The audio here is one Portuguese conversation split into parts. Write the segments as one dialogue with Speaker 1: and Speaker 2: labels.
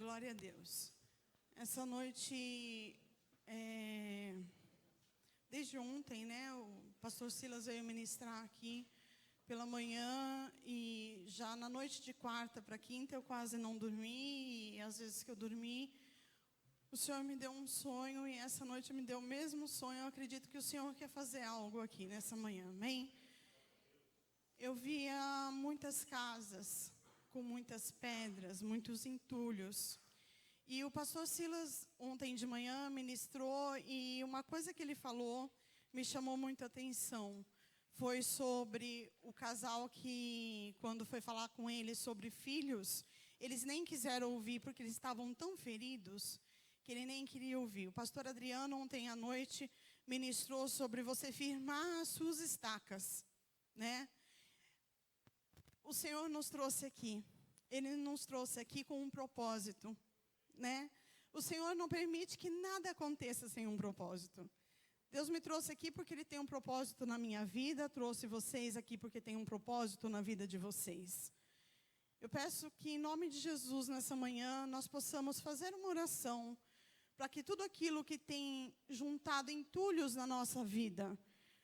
Speaker 1: Glória a Deus. Essa noite, desde ontem, né, o pastor Silas veio ministrar aqui pela manhã e já na noite de quarta para quinta eu quase não dormi e às vezes que eu dormi, o Senhor me deu um sonho e essa noite me deu o mesmo sonho. Eu acredito que o Senhor quer fazer algo aqui nessa manhã, amém? Eu via muitas casas com muitas pedras, muitos entulhos. E o pastor Silas, ontem de manhã, ministrou, e uma coisa que ele falou me chamou muita atenção. Foi sobre o casal que, quando foi falar com ele sobre filhos, eles nem quiseram ouvir, porque eles estavam tão feridos, que ele nem queria ouvir. O pastor Adriano, ontem à noite, ministrou sobre você firmar as suas estacas, né? O Senhor nos trouxe aqui. Ele nos trouxe aqui com um propósito, né? O Senhor não permite que nada aconteça sem um propósito. Deus me trouxe aqui porque Ele tem um propósito na minha vida. Trouxe vocês aqui porque tem um propósito na vida de vocês. Eu peço que, em nome de Jesus, nessa manhã, nós possamos fazer uma oração para que tudo aquilo que tem juntado entulhos na nossa vida,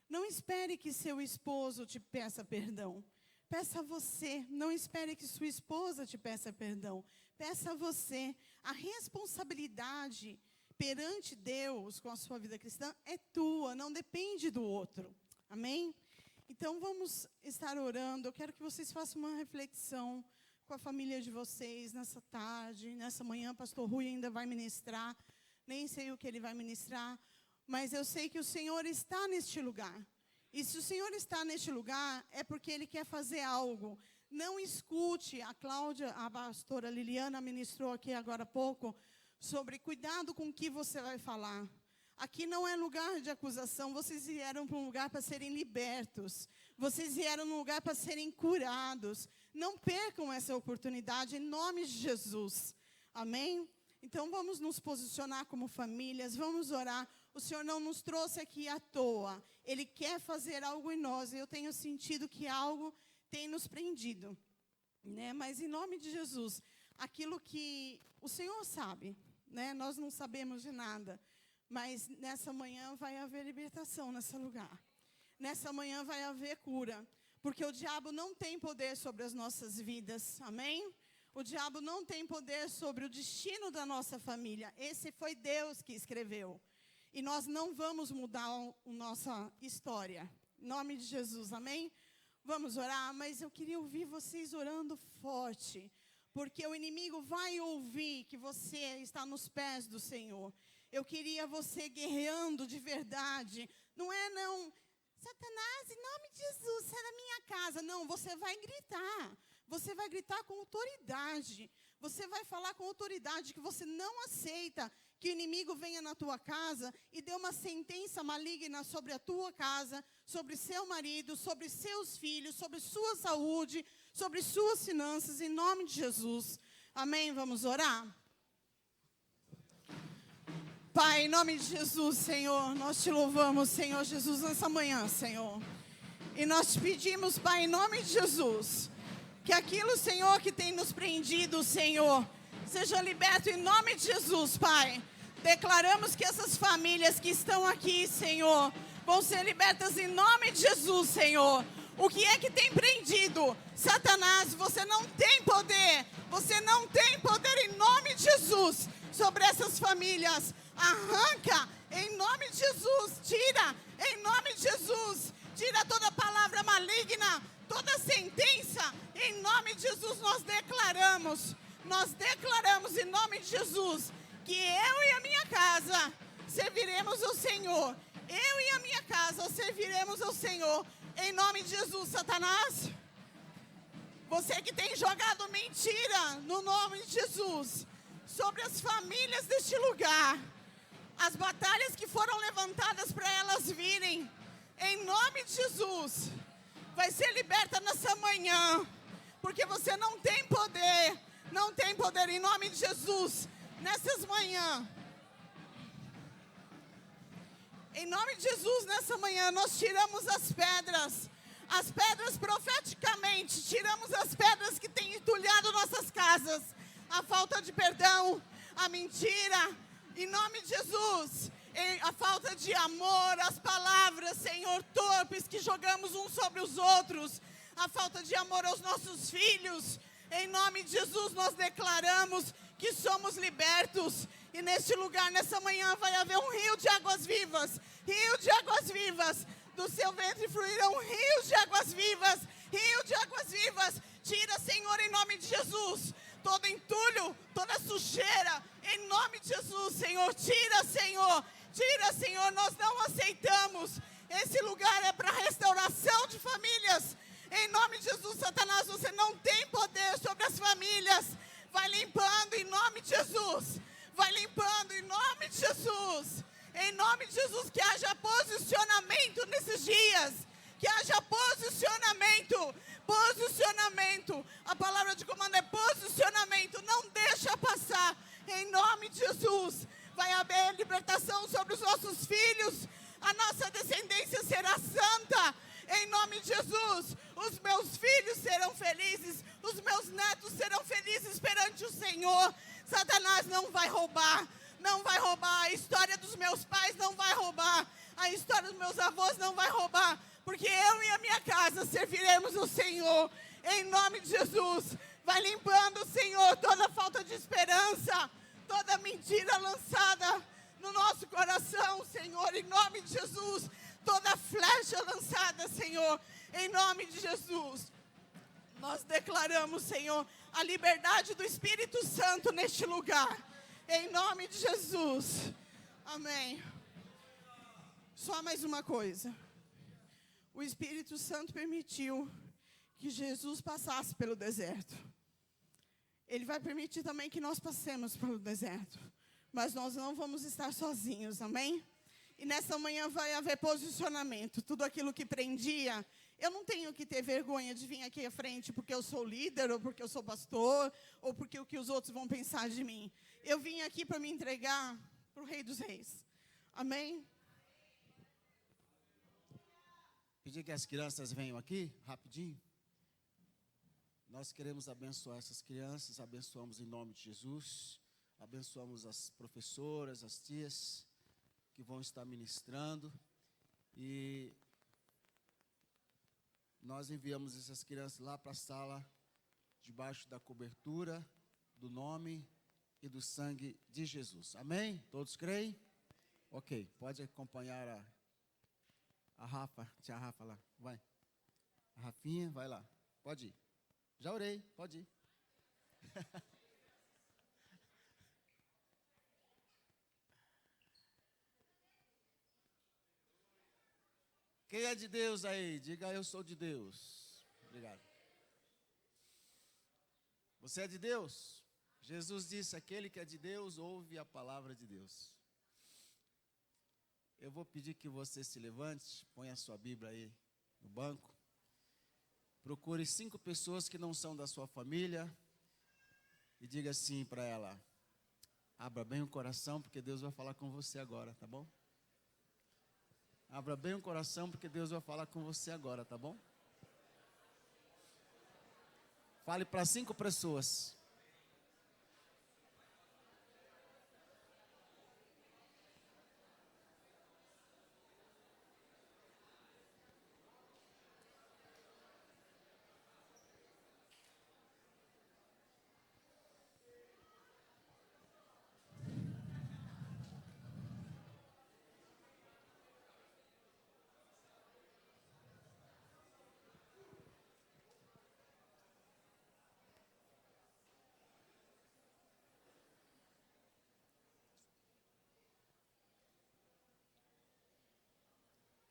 Speaker 1: não espere que seu esposo te peça perdão. Peça a você, não espere que sua esposa te peça perdão. Peça a você. A responsabilidade perante Deus com a sua vida cristã é tua, não depende do outro. Amém? Então vamos estar orando. Eu quero que vocês façam uma reflexão com a família de vocês nessa tarde, nessa manhã. Pastor Rui ainda vai ministrar. Nem sei o que ele vai ministrar, mas eu sei que o Senhor está neste lugar. E se o Senhor está neste lugar, é porque Ele quer fazer algo. Não escute, a Cláudia, a pastora Liliana ministrou aqui agora há pouco, sobre cuidado com o que você vai falar. Aqui não é lugar de acusação, vocês vieram para um lugar para serem libertos. Vocês vieram num lugar para serem curados. Não percam essa oportunidade, em nome de Jesus. Amém? Então vamos nos posicionar como famílias, vamos orar. O Senhor não nos trouxe aqui à toa. Ele quer fazer algo em nós. Eu tenho sentido que algo tem nos prendido, né? Mas em nome de Jesus, aquilo que o Senhor sabe, né? Nós não sabemos de nada. Mas nessa manhã vai haver libertação nesse lugar. Nessa manhã vai haver cura. Porque o diabo não tem poder sobre as nossas vidas. Amém? O diabo não tem poder sobre o destino da nossa família. Esse foi Deus que escreveu. E nós não vamos mudar a nossa história. Em nome de Jesus, amém? Vamos orar, mas eu queria ouvir vocês orando forte. Porque o inimigo vai ouvir que você está nos pés do Senhor. Eu queria você guerreando de verdade. Não é não, Satanás, em nome de Jesus, sai da minha casa. Não, você vai gritar. Você vai gritar com autoridade. Você vai falar com autoridade que você não aceita que o inimigo venha na tua casa e dê uma sentença maligna sobre a tua casa, sobre seu marido, sobre seus filhos, sobre sua saúde, sobre suas finanças, em nome de Jesus. Amém? Vamos orar? Pai, em nome de Jesus, Senhor, nós te louvamos, Senhor Jesus, nessa manhã, Senhor. E nós te pedimos, Pai, em nome de Jesus, que aquilo, Senhor, que tem nos prendido, Senhor, seja liberto em nome de Jesus, Pai. Declaramos que essas famílias que estão aqui, Senhor, vão ser libertas em nome de Jesus, Senhor. O que é que tem prendido? Satanás, você não tem poder. Você não tem poder em nome de Jesus sobre essas famílias. Arranca em nome de Jesus. Tira em nome de Jesus. Tira toda palavra maligna, toda sentença. Em nome de Jesus nós declaramos em nome de Jesus que eu e a minha casa serviremos ao Senhor. Eu e a minha casa serviremos ao Senhor. Em nome de Jesus, Satanás, você que tem jogado mentira no nome de Jesus sobre as famílias deste lugar, as batalhas que foram levantadas para elas virem, em nome de Jesus, vai ser liberta nessa manhã, porque você não tem poder em nome de Jesus, nessas manhãs. Em nome de Jesus, nessa manhã, nós tiramos as pedras profeticamente, tiramos as pedras que têm entulhado nossas casas, a falta de perdão, a mentira, em nome de Jesus. A falta de amor, as palavras, Senhor, torpes que jogamos uns sobre os outros, a falta de amor aos nossos filhos, em nome de Jesus nós declaramos que somos libertos, e neste lugar, nessa manhã, vai haver um rio de águas vivas, do seu ventre fluirão rios de águas vivas, tira, Senhor, em nome de Jesus, todo entulho, toda sujeira, em nome de Jesus, Senhor, tira, Senhor, nós não aceitamos. Esse lugar é para restauração de famílias. Em nome de Jesus, Satanás, você não tem poder sobre as famílias. Vai limpando em nome de Jesus. Em nome de Jesus, que haja posicionamento nesses dias. Posicionamento. A palavra de comando é posicionamento. Não deixa passar. Em nome de Jesus. Vai haver libertação sobre os nossos filhos. A nossa descendência será santa. Em nome de Jesus. Os meus filhos serão felizes. Os meus netos serão felizes perante o Senhor. Satanás não vai roubar. A história dos meus pais não vai roubar. A história dos meus avós não vai roubar. Porque eu e a minha casa serviremos o Senhor. Em nome de Jesus. Vai limpando, Senhor, toda falta de esperança. Toda mentira lançada no nosso coração, Senhor, em nome de Jesus. Toda flecha lançada, Senhor, em nome de Jesus. Nós declaramos, Senhor, a liberdade do Espírito Santo neste lugar. Em nome de Jesus. Amém. Só mais uma coisa. O Espírito Santo permitiu que Jesus passasse pelo deserto. Ele vai permitir também que nós passemos pelo deserto. Mas nós não vamos estar sozinhos, amém? E nessa manhã vai haver posicionamento. Tudo aquilo que prendia. Eu não tenho que ter vergonha de vir aqui à frente porque eu sou líder, ou porque eu sou pastor, ou porque o que os outros vão pensar de mim. Eu vim aqui para me entregar para o Rei dos Reis. Amém?
Speaker 2: Pedir que as crianças venham aqui, rapidinho. Nós queremos abençoar essas crianças, abençoamos em nome de Jesus, abençoamos as professoras, as tias que vão estar ministrando, e nós enviamos essas crianças lá para a sala, debaixo da cobertura do nome e do sangue de Jesus. Amém? Todos creem? Ok, pode acompanhar a Rafa, tia Rafa lá, vai. A Rafinha, vai lá, pode ir. Já orei, pode ir. Quem é de Deus aí? Diga, eu sou de Deus. Obrigado. Você é de Deus? Jesus disse, aquele que é de Deus, ouve a palavra de Deus. Eu vou pedir que você se levante, ponha a sua Bíblia aí no banco. Procure 5 pessoas que não são da sua família e diga assim para ela, abra bem o coração, porque Deus vai falar com você agora, tá bom? Abra bem o coração, porque Deus vai falar com você agora, tá bom? Fale para 5 pessoas.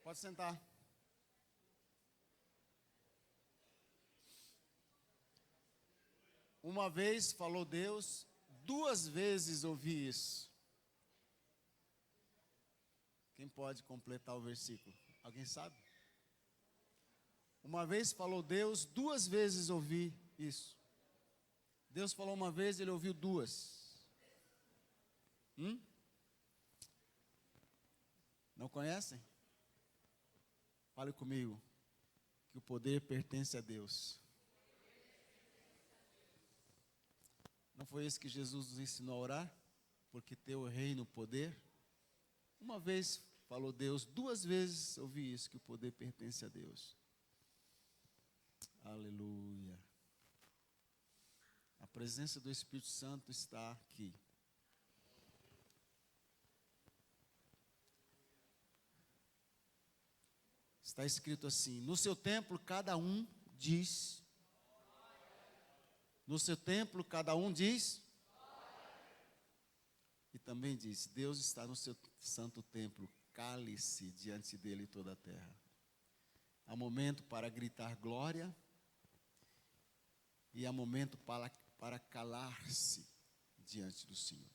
Speaker 2: Pode sentar. Uma vez falou Deus, 2 vezes ouvi isso. Quem pode completar o versículo? Alguém sabe? Uma vez falou Deus, 2 vezes ouvi isso. Deus falou uma vez, ele ouviu 2. Não conhecem? Fale comigo, que o poder pertence a Deus. Não foi isso que Jesus nos ensinou a orar? Porque teu reino, poder. Uma vez falou Deus, 2 vezes ouvi isso, que o poder pertence a Deus. Aleluia. A presença do Espírito Santo está aqui. Está escrito assim: no seu templo cada um diz. No seu templo cada um diz. E também diz: Deus está no seu santo templo, cale-se diante dele toda a terra. Há momento para gritar glória e há momento para calar-se diante do Senhor.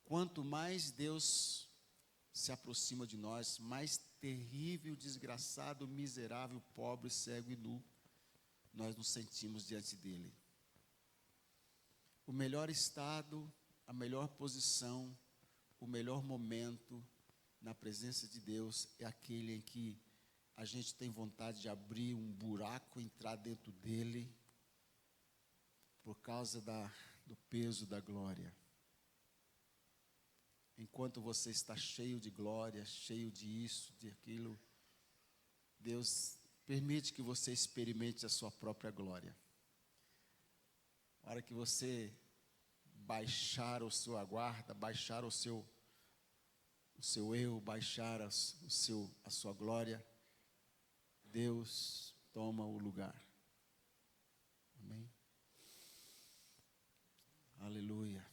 Speaker 2: Quanto mais Deus se aproxima de nós, mais terrível, desgraçado, miserável, pobre, cego e nu nós nos sentimos diante dele. O melhor estado, a melhor posição, o melhor momento na presença de Deus é aquele em que a gente tem vontade de abrir um buraco, entrar dentro dele, por causa do peso da glória. Enquanto você está cheio de glória, cheio de isso, de aquilo, Deus permite que você experimente a sua própria glória. A hora que você baixar a sua guarda, baixar o seu eu, baixar a sua glória, Deus toma o lugar. Amém? Aleluia.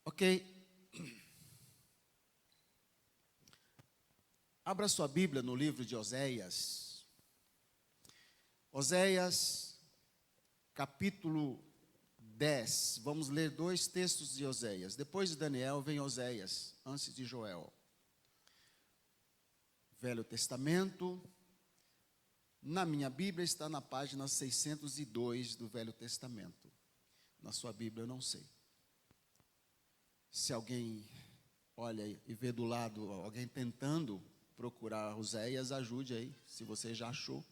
Speaker 2: Ok. Abra sua Bíblia no livro de Oséias. Oséias, capítulo 10. Vamos ler 2 textos de Oséias. Depois de Daniel vem Oséias, antes de Joel. Velho Testamento. Na minha Bíblia está na página 602 do Velho Testamento. Na sua Bíblia eu não sei. Se alguém olha e vê do lado alguém tentando procurar Oséias, ajude aí. Se você já achou,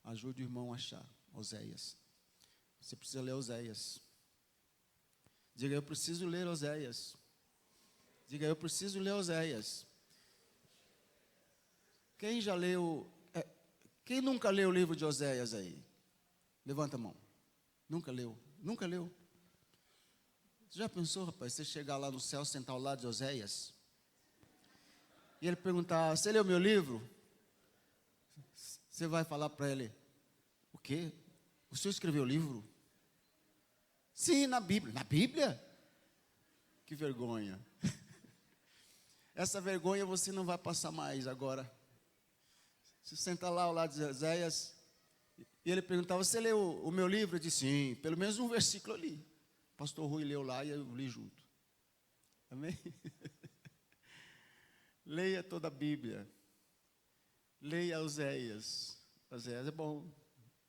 Speaker 2: ajude o irmão a achar Oséias. Você precisa ler Oséias. Diga, eu preciso ler Oséias. Diga, eu preciso ler Oséias. Quem já leu, quem nunca leu o livro de Oséias aí? Levanta a mão. Nunca leu? Nunca leu? Você já pensou, rapaz, você chegar lá no céu, sentar ao lado de Oséias, e ele perguntar, você leu meu livro? Você vai falar para ele, o quê? O senhor escreveu o livro? Sim, na Bíblia. Na Bíblia? Que vergonha. Essa vergonha você não vai passar mais agora. Você senta lá ao lado de Oséias, e ele perguntava, você leu o meu livro? Eu disse, sim, pelo menos um versículo eu li. Pastor Rui leu lá e eu li junto. Amém? Leia toda a Bíblia. Leia Oséias. Oséias é bom.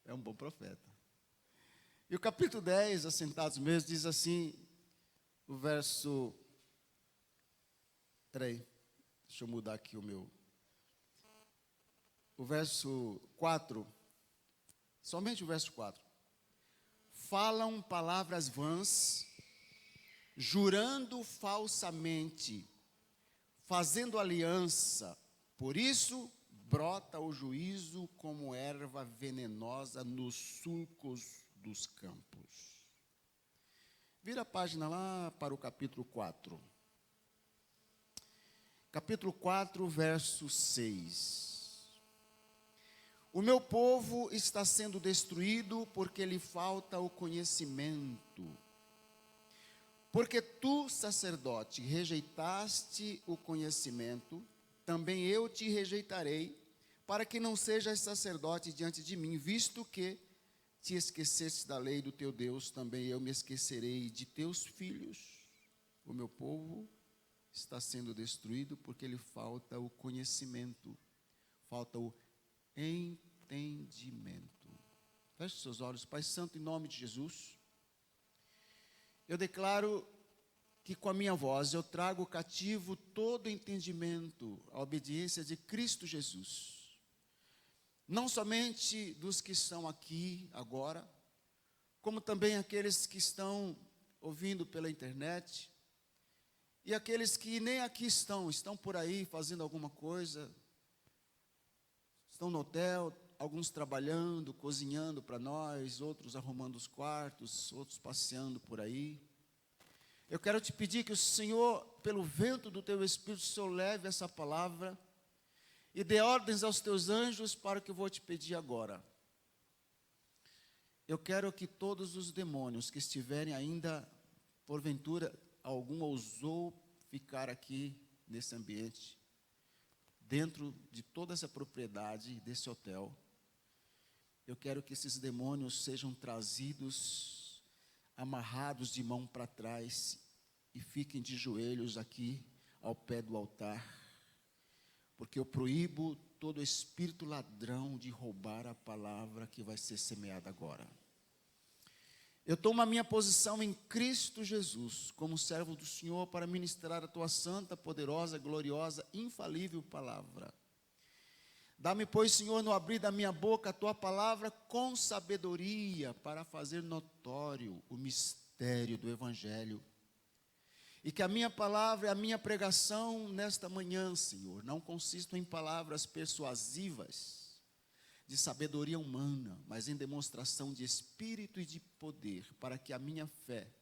Speaker 2: É um bom profeta. E o capítulo 10, assentados mesmo, diz assim, o verso... Peraí, deixa eu mudar aqui o meu... O verso 4, somente o verso 4. Falam palavras vãs, jurando falsamente, fazendo aliança. Por isso, brota o juízo como erva venenosa nos sulcos dos campos. Vira a página lá para o capítulo 4. Capítulo 4, verso 6. O meu povo está sendo destruído porque lhe falta o conhecimento. Porque tu, sacerdote, rejeitaste o conhecimento, também eu te rejeitarei, para que não sejas sacerdote diante de mim, visto que te esqueceste da lei do teu Deus, também eu me esquecerei de teus filhos. O meu povo está sendo destruído porque lhe falta o conhecimento, falta o entendimento. Feche seus olhos. Pai Santo, em nome de Jesus, eu declaro que com a minha voz eu trago cativo todo entendimento, a obediência de Cristo Jesus. Não somente dos que estão aqui agora, como também aqueles que estão ouvindo pela internet, e aqueles que nem aqui estão por aí fazendo alguma coisa, estão no hotel, alguns trabalhando, cozinhando para nós, outros arrumando os quartos, outros passeando por aí. Eu quero te pedir que o Senhor, pelo vento do teu Espírito, o Senhor leve essa palavra e dê ordens aos teus anjos para o que eu vou te pedir agora. Eu quero que todos os demônios que estiverem ainda, porventura, algum ousou ficar aqui nesse ambiente, dentro de toda essa propriedade desse hotel, eu quero que esses demônios sejam trazidos, amarrados de mão para trás e fiquem de joelhos aqui ao pé do altar, porque eu proíbo todo espírito ladrão de roubar a palavra que vai ser semeada agora. Eu tomo a minha posição em Cristo Jesus, como servo do Senhor, para ministrar a tua santa, poderosa, gloriosa, infalível palavra. Dá-me, pois, Senhor, no abrir da minha boca a tua palavra com sabedoria, para fazer notório o mistério do Evangelho. E que a minha palavra e a minha pregação nesta manhã, Senhor, não consistam em palavras persuasivas, de sabedoria humana, mas em demonstração de espírito e de poder, para que a minha fé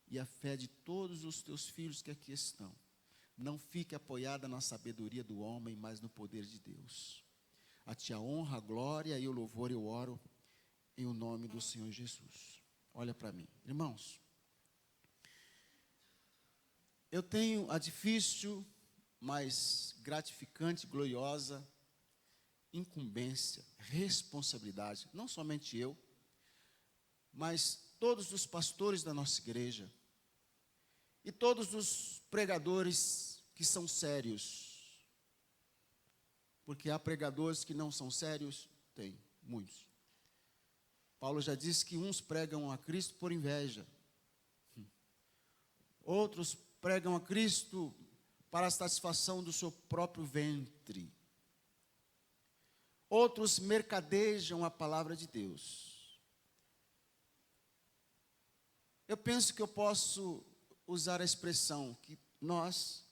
Speaker 2: e a fé de todos os teus filhos que aqui estão, não fique apoiada na sabedoria do homem, mas no poder de Deus. A ti a honra, a glória e o louvor eu oro em o nome do Senhor Jesus. Olha para mim, irmãos. Eu tenho a difícil, mas gratificante, gloriosa incumbência, responsabilidade, não somente eu, mas todos os pastores da nossa igreja e todos os pregadores que são sérios, porque há pregadores que não são sérios, tem, muitos. Paulo já disse que uns pregam a Cristo por inveja, outros pregam a Cristo para a satisfação do seu próprio ventre, outros mercadejam a palavra de Deus. Eu penso que eu posso usar a expressão que nós,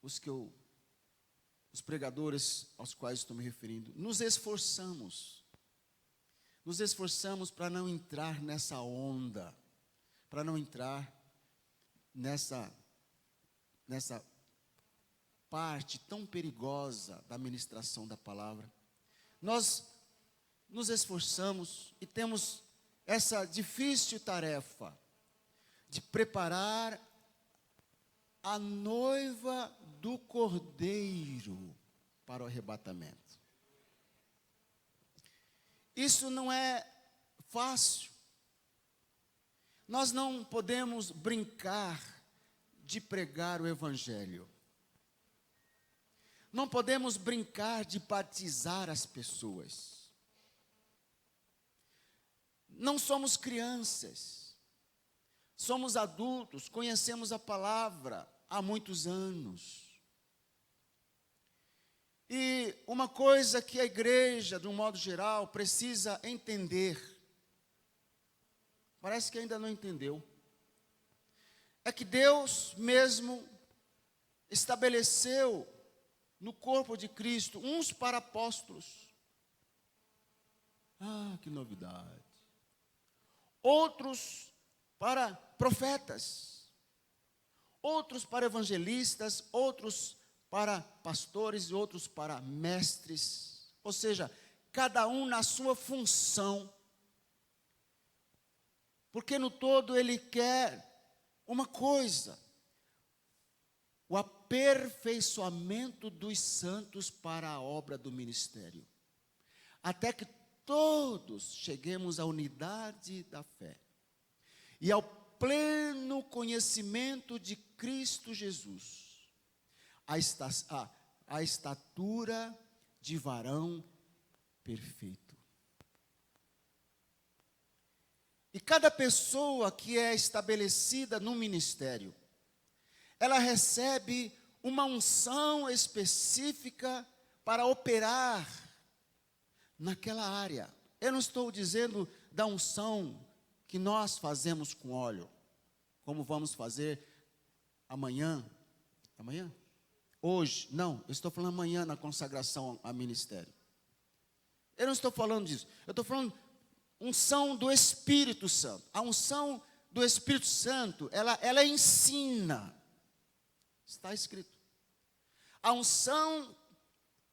Speaker 2: os pregadores aos quais estou me referindo, nos esforçamos para não entrar nessa onda, para não entrar nessa parte tão perigosa da ministração da palavra. Nós nos esforçamos e temos essa difícil tarefa de preparar a noiva do Cordeiro para o arrebatamento. Isso não é fácil. Nós não podemos brincar de pregar o Evangelho. Não podemos brincar de batizar as pessoas. Não somos crianças. Somos adultos, conhecemos a palavra há muitos anos. E uma coisa que a igreja, de um modo geral, precisa entender, parece que ainda não entendeu, é que Deus mesmo estabeleceu no corpo de Cristo, uns para apóstolos. Ah, que novidade. Outros para profetas. Outros para evangelistas, outros para pastores e outros para mestres. Ou seja, cada um na sua função. Porque no todo ele quer uma coisa: o aperfeiçoamento dos santos para a obra do ministério, até que todos cheguemos à unidade da fé e ao pleno conhecimento de Cristo Jesus, a estatura de varão perfeito. E cada pessoa que é estabelecida no ministério, ela recebe uma unção específica para operar naquela área. Eu não estou dizendo da unção que nós fazemos com óleo, como vamos fazer amanhã. Amanhã? Hoje, não, eu estou falando amanhã na consagração a ministério. Eu não estou falando disso, eu estou falando unção do Espírito Santo. A unção do Espírito Santo, ela ensina. Está escrito. A unção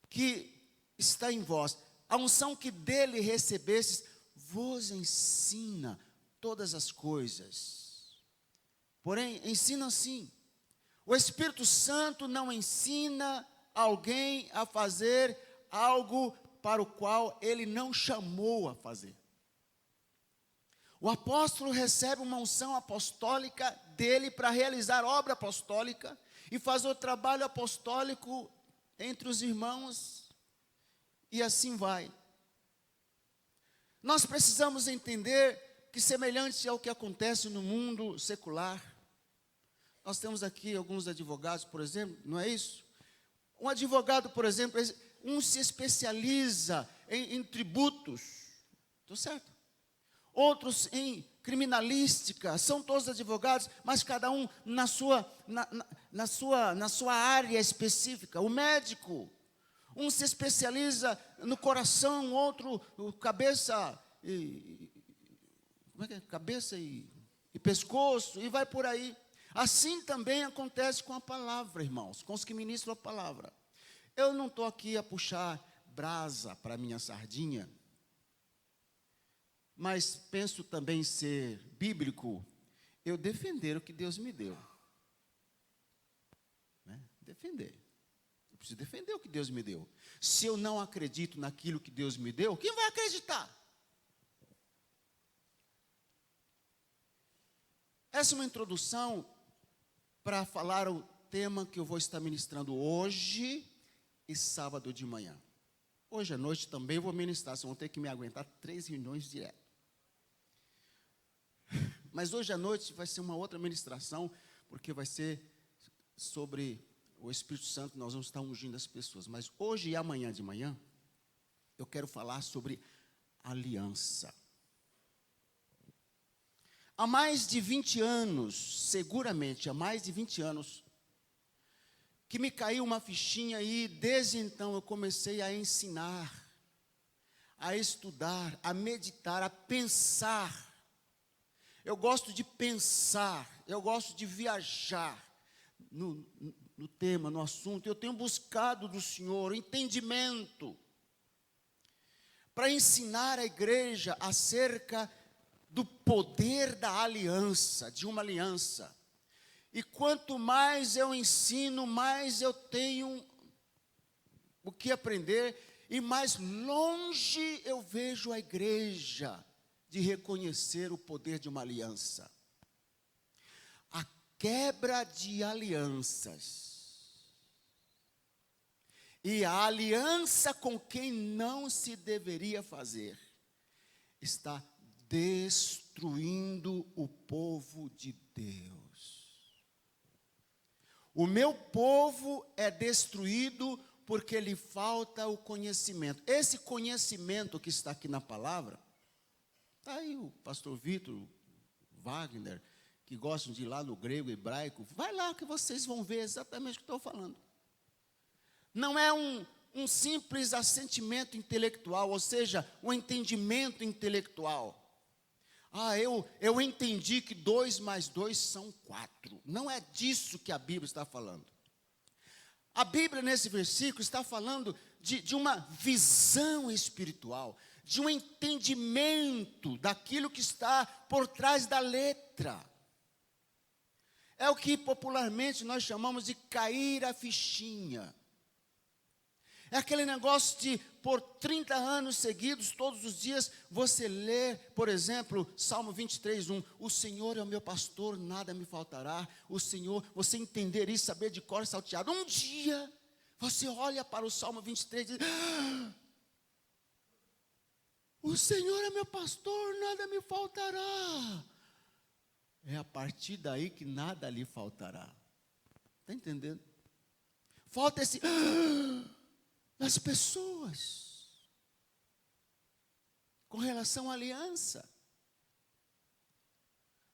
Speaker 2: que está em vós, a unção que dele recebestes, vos ensina todas as coisas. Porém, ensina assim. O Espírito Santo não ensina alguém a fazer algo para o qual ele não chamou a fazer. O apóstolo recebe uma unção apostólica dele para realizar obra apostólica e fazer o trabalho apostólico entre os irmãos, e assim vai. Nós precisamos entender que, semelhante ao que acontece no mundo secular, nós temos aqui alguns advogados, por exemplo, não é isso? Um advogado, por exemplo, um se especializa em tributos, estou certo? Outros em criminalística, são todos advogados, mas cada um na sua área específica. O médico, um se especializa no coração, outro cabeça cabeça e pescoço, e vai por aí. Assim também acontece com a palavra, irmãos, com os que ministram a palavra. Eu não estou aqui a puxar brasa para a minha sardinha, mas penso também ser bíblico, eu defender o que Deus me deu. Né? Defender. Eu preciso defender o que Deus me deu. Se eu não acredito naquilo que Deus me deu, quem vai acreditar? Essa é uma introdução para falar o tema que eu vou estar ministrando hoje e sábado de manhã. Hoje à noite também vou ministrar, vocês vão ter que me aguentar 3 reuniões direto. Mas hoje à noite vai ser uma outra ministração, porque vai ser sobre o Espírito Santo, nós vamos estar ungindo as pessoas. Mas hoje e amanhã de manhã, eu quero falar sobre aliança. Há mais de 20 anos, seguramente há mais de 20 anos, que me caiu uma fichinha e desde então eu comecei a ensinar, a estudar, a meditar, a pensar. Eu gosto de pensar, eu gosto de viajar no tema, no assunto. Eu tenho buscado do Senhor entendimento para ensinar a igreja acerca do poder da aliança, de uma aliança. E quanto mais eu ensino, mais eu tenho o que aprender e mais longe eu vejo a igreja de reconhecer o poder de uma aliança. A quebra de alianças. E a aliança com quem não se deveria fazer está destruindo o povo de Deus. O meu povo é destruído porque lhe falta o conhecimento. Esse conhecimento que está aqui na palavra, está aí o pastor Vitor, Wagner, que gostam de ir lá no grego, hebraico, vai lá que vocês vão ver exatamente o que estou falando. Não é um simples assentimento intelectual, ou seja, um entendimento intelectual. Eu entendi que 2 mais 2 são 4. Não é disso que a Bíblia está falando. A Bíblia, nesse versículo, está falando de uma visão espiritual, de um entendimento daquilo que está por trás da letra. É o que popularmente nós chamamos de cair a fichinha. É aquele negócio de, por 30 anos seguidos, todos os dias, você lê, por exemplo, Salmo 23, 1. O Senhor é o meu pastor, nada me faltará. O Senhor, você entender isso, saber de cor salteado. Um dia, você olha para o Salmo 23 e diz: o Senhor é meu pastor, nada me faltará. É a partir daí que nada lhe faltará. Está entendendo? Falta esse... das pessoas.
Speaker 3: com relação à aliança.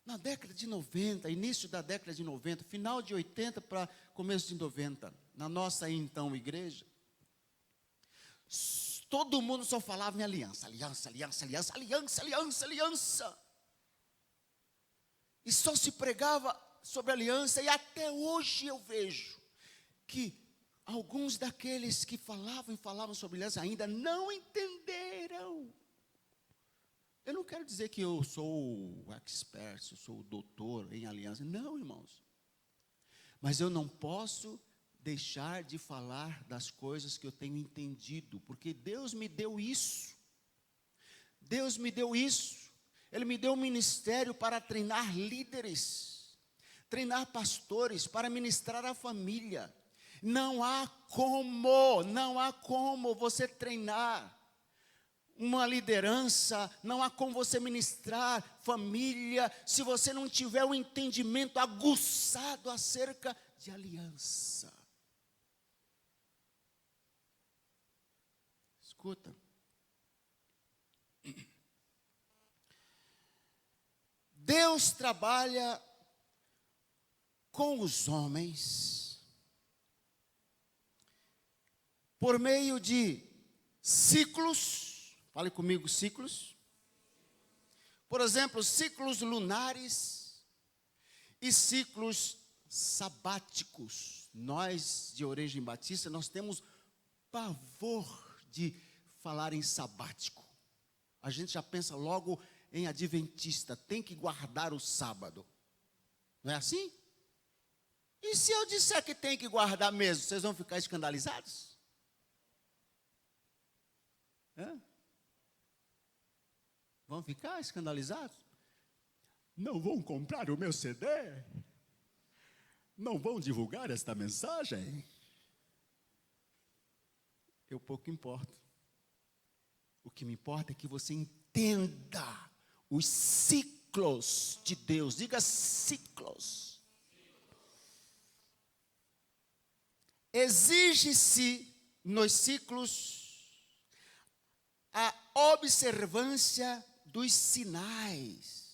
Speaker 3: Na década de 90, início da década de 90, final de 80 para começo de 90, na nossa então igreja, todo mundo só falava em aliança, aliança, aliança, aliança, aliança, aliança, aliança. E só se pregava sobre aliança, e até hoje eu vejo que alguns daqueles que falavam sobre aliança ainda não entenderam. Eu não quero dizer que eu sou o expert, eu sou o doutor em aliança. Não, irmãos. Mas eu não posso deixar de falar das coisas que eu tenho entendido, porque Deus me deu isso. Deus me deu isso. Ele me deu um ministério para treinar líderes, treinar pastores, para ministrar a família. Não há como você treinar uma liderança, não há como você ministrar família, se você não tiver um entendimento aguçado acerca de aliança. Escuta. Deus trabalha com os homens por meio de ciclos. Fale comigo, ciclos. Por exemplo, ciclos lunares e ciclos sabáticos. Nós, de origem batista, nós temos pavor de falar em sabático. A gente já pensa logo em adventista, tem que guardar o sábado. Não é assim? E se eu disser que tem que guardar mesmo, vocês vão ficar escandalizados? Hã? Vão ficar escandalizados? Não vão comprar o meu CD? Não vão divulgar esta mensagem? Eu pouco importo. O que me importa é que você entenda os ciclos de Deus. Diga ciclos. Exige-se nos ciclos a observância dos sinais.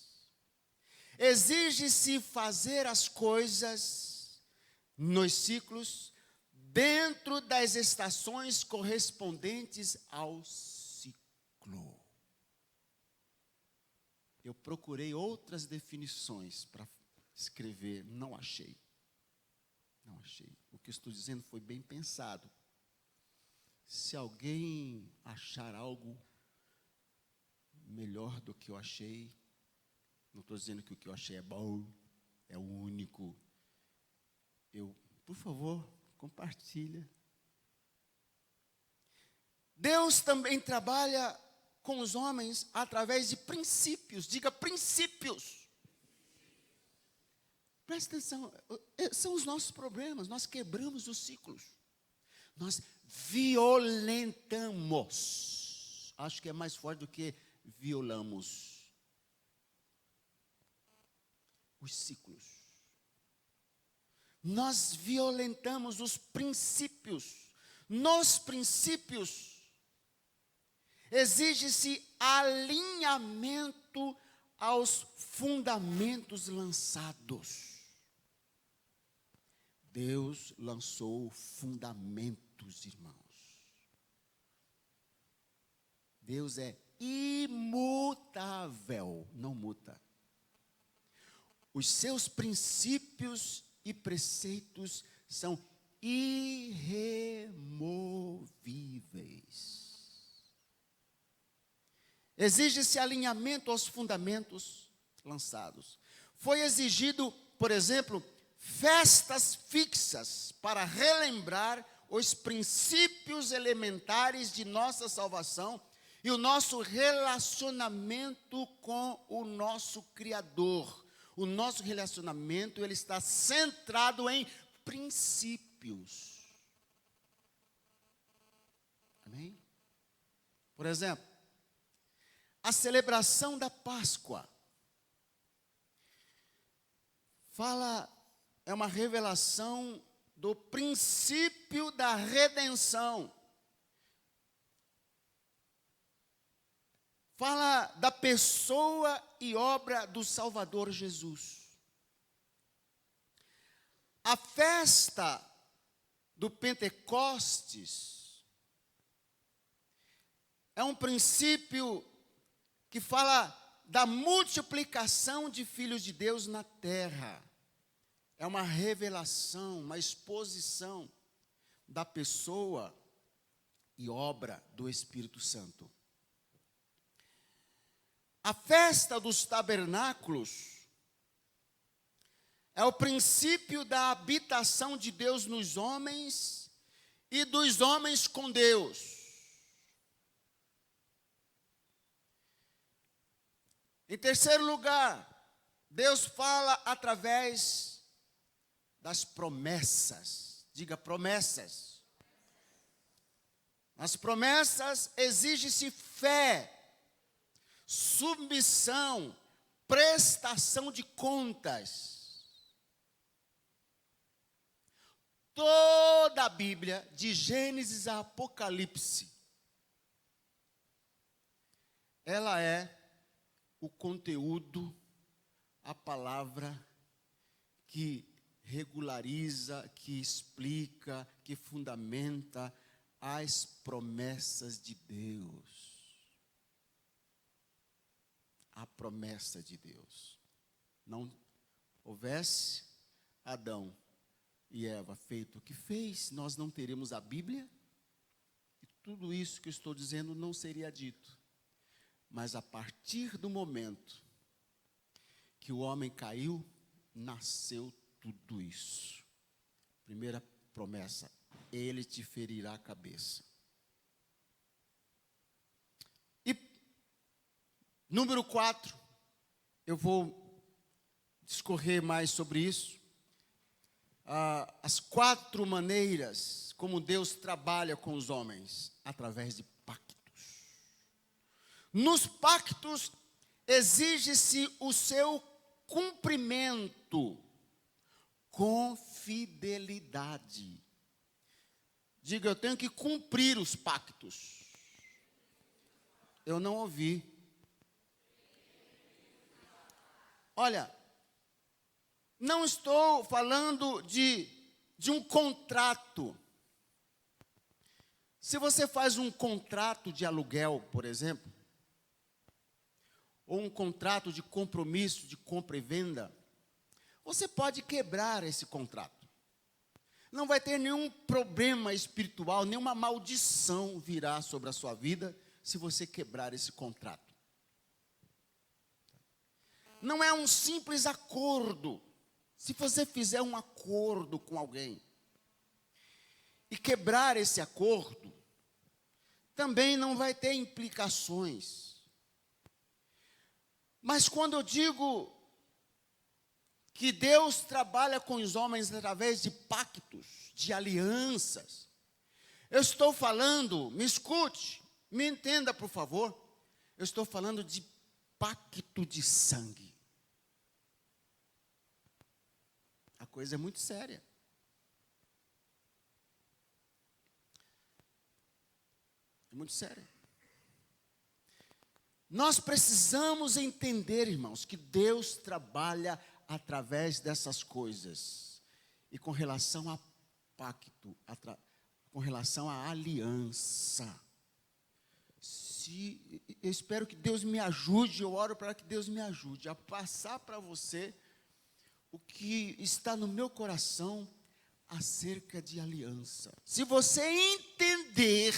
Speaker 3: Exige-se fazer as coisas nos ciclos dentro das estações correspondentes ao ciclo. Eu procurei outras definições para escrever, não achei. Não achei. O que eu estou dizendo foi bem pensado. Se alguém achar algo melhor do que eu achei, não estou dizendo que o que eu achei é bom, é o único. Por favor, compartilha. Deus também trabalha com os homens através de princípios. Diga princípios. Presta atenção, são os nossos problemas. Nós quebramos os ciclos. Nós violentamos. Acho que é mais forte do que violamos os ciclos. Nós violentamos os princípios. Nos princípios exige-se alinhamento aos fundamentos lançados. Deus lançou fundamentos, irmãos. Deus é imutável, não muta. Os seus princípios e preceitos são irremovíveis. Exige-se alinhamento aos fundamentos lançados. Foi exigido, por exemplo, festas fixas para relembrar os princípios elementares de nossa salvação e o nosso relacionamento com o nosso Criador. O nosso relacionamento, ele está centrado em princípios. Amém? Por exemplo, a celebração da Páscoa é uma revelação do princípio da redenção. fala da pessoa e obra do Salvador Jesus. A festa do Pentecostes é um princípio que fala da multiplicação de filhos de Deus na terra. É uma revelação, uma exposição da pessoa e obra do Espírito Santo. A festa dos tabernáculos é o princípio da habitação de Deus nos homens e dos homens com Deus. Em terceiro lugar, Deus fala através das promessas. Diga promessas. Nas promessas exige-se fé, submissão, prestação de contas. Toda a Bíblia, de Gênesis a Apocalipse, ela é o conteúdo, a palavra que regulariza, que explica, que fundamenta as promessas de Deus. A promessa de Deus. Não houvesse Adão e Eva feito o que fez, nós não teríamos a Bíblia, e tudo isso que eu estou dizendo não seria dito. Mas a partir do momento que o homem caiu, nasceu tudo isso. Primeira promessa, ele te ferirá a cabeça. E número 4, eu vou discorrer mais sobre isso. As 4 maneiras como Deus trabalha com os homens, através de pactos. Nos pactos, exige-se o seu cumprimento com fidelidade. Diga, eu tenho que cumprir os pactos. Eu não ouvi. Olha, não estou falando de um contrato. Se você faz um contrato de aluguel, por exemplo, ou um contrato de compromisso, de compra e venda, você pode quebrar esse contrato. Não vai ter nenhum problema espiritual, nenhuma maldição virá sobre a sua vida se você quebrar esse contrato. Não é um simples acordo. Se você fizer um acordo com alguém e quebrar esse acordo, também não vai ter implicações. Mas quando eu digo que Deus trabalha com os homens através de pactos, de alianças, eu estou falando, me escute, me entenda por favor, eu estou falando de pacto de sangue. A coisa é muito séria. É muito séria. Nós precisamos entender, irmãos, que Deus trabalha através dessas coisas. E com relação a pacto, com relação à aliança. Eu espero que Deus me ajude, eu oro para que Deus me ajude a passar para você o que está no meu coração acerca de aliança. Se você entender,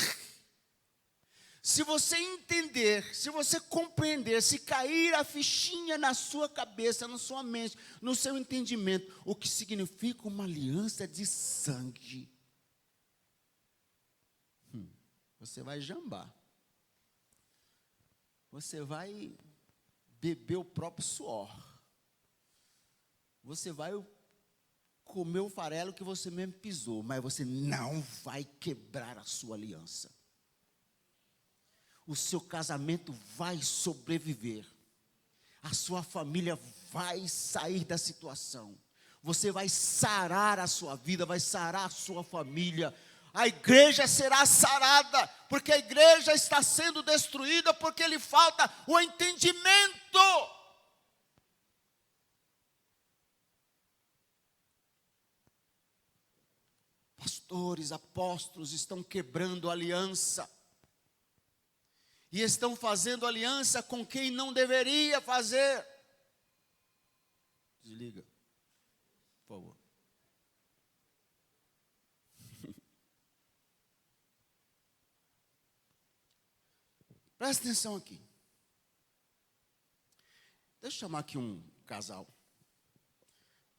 Speaker 3: se você compreender, se cair a fichinha na sua cabeça, na sua mente, no seu entendimento, o que significa uma aliança de sangue, você vai jambar. Você vai beber o próprio suor. Você vai comer o farelo que você mesmo pisou, mas você não vai quebrar a sua aliança. O seu casamento vai sobreviver. A sua família vai sair da situação. Você vai sarar a sua vida, vai sarar a sua família. a igreja será sarada, porque a igreja está sendo destruída, porque lhe falta o entendimento. Pastores, apóstolos estão quebrando aliança. E estão fazendo aliança com quem não deveria fazer. Desliga, por favor. Presta atenção aqui. Deixa eu chamar aqui um casal.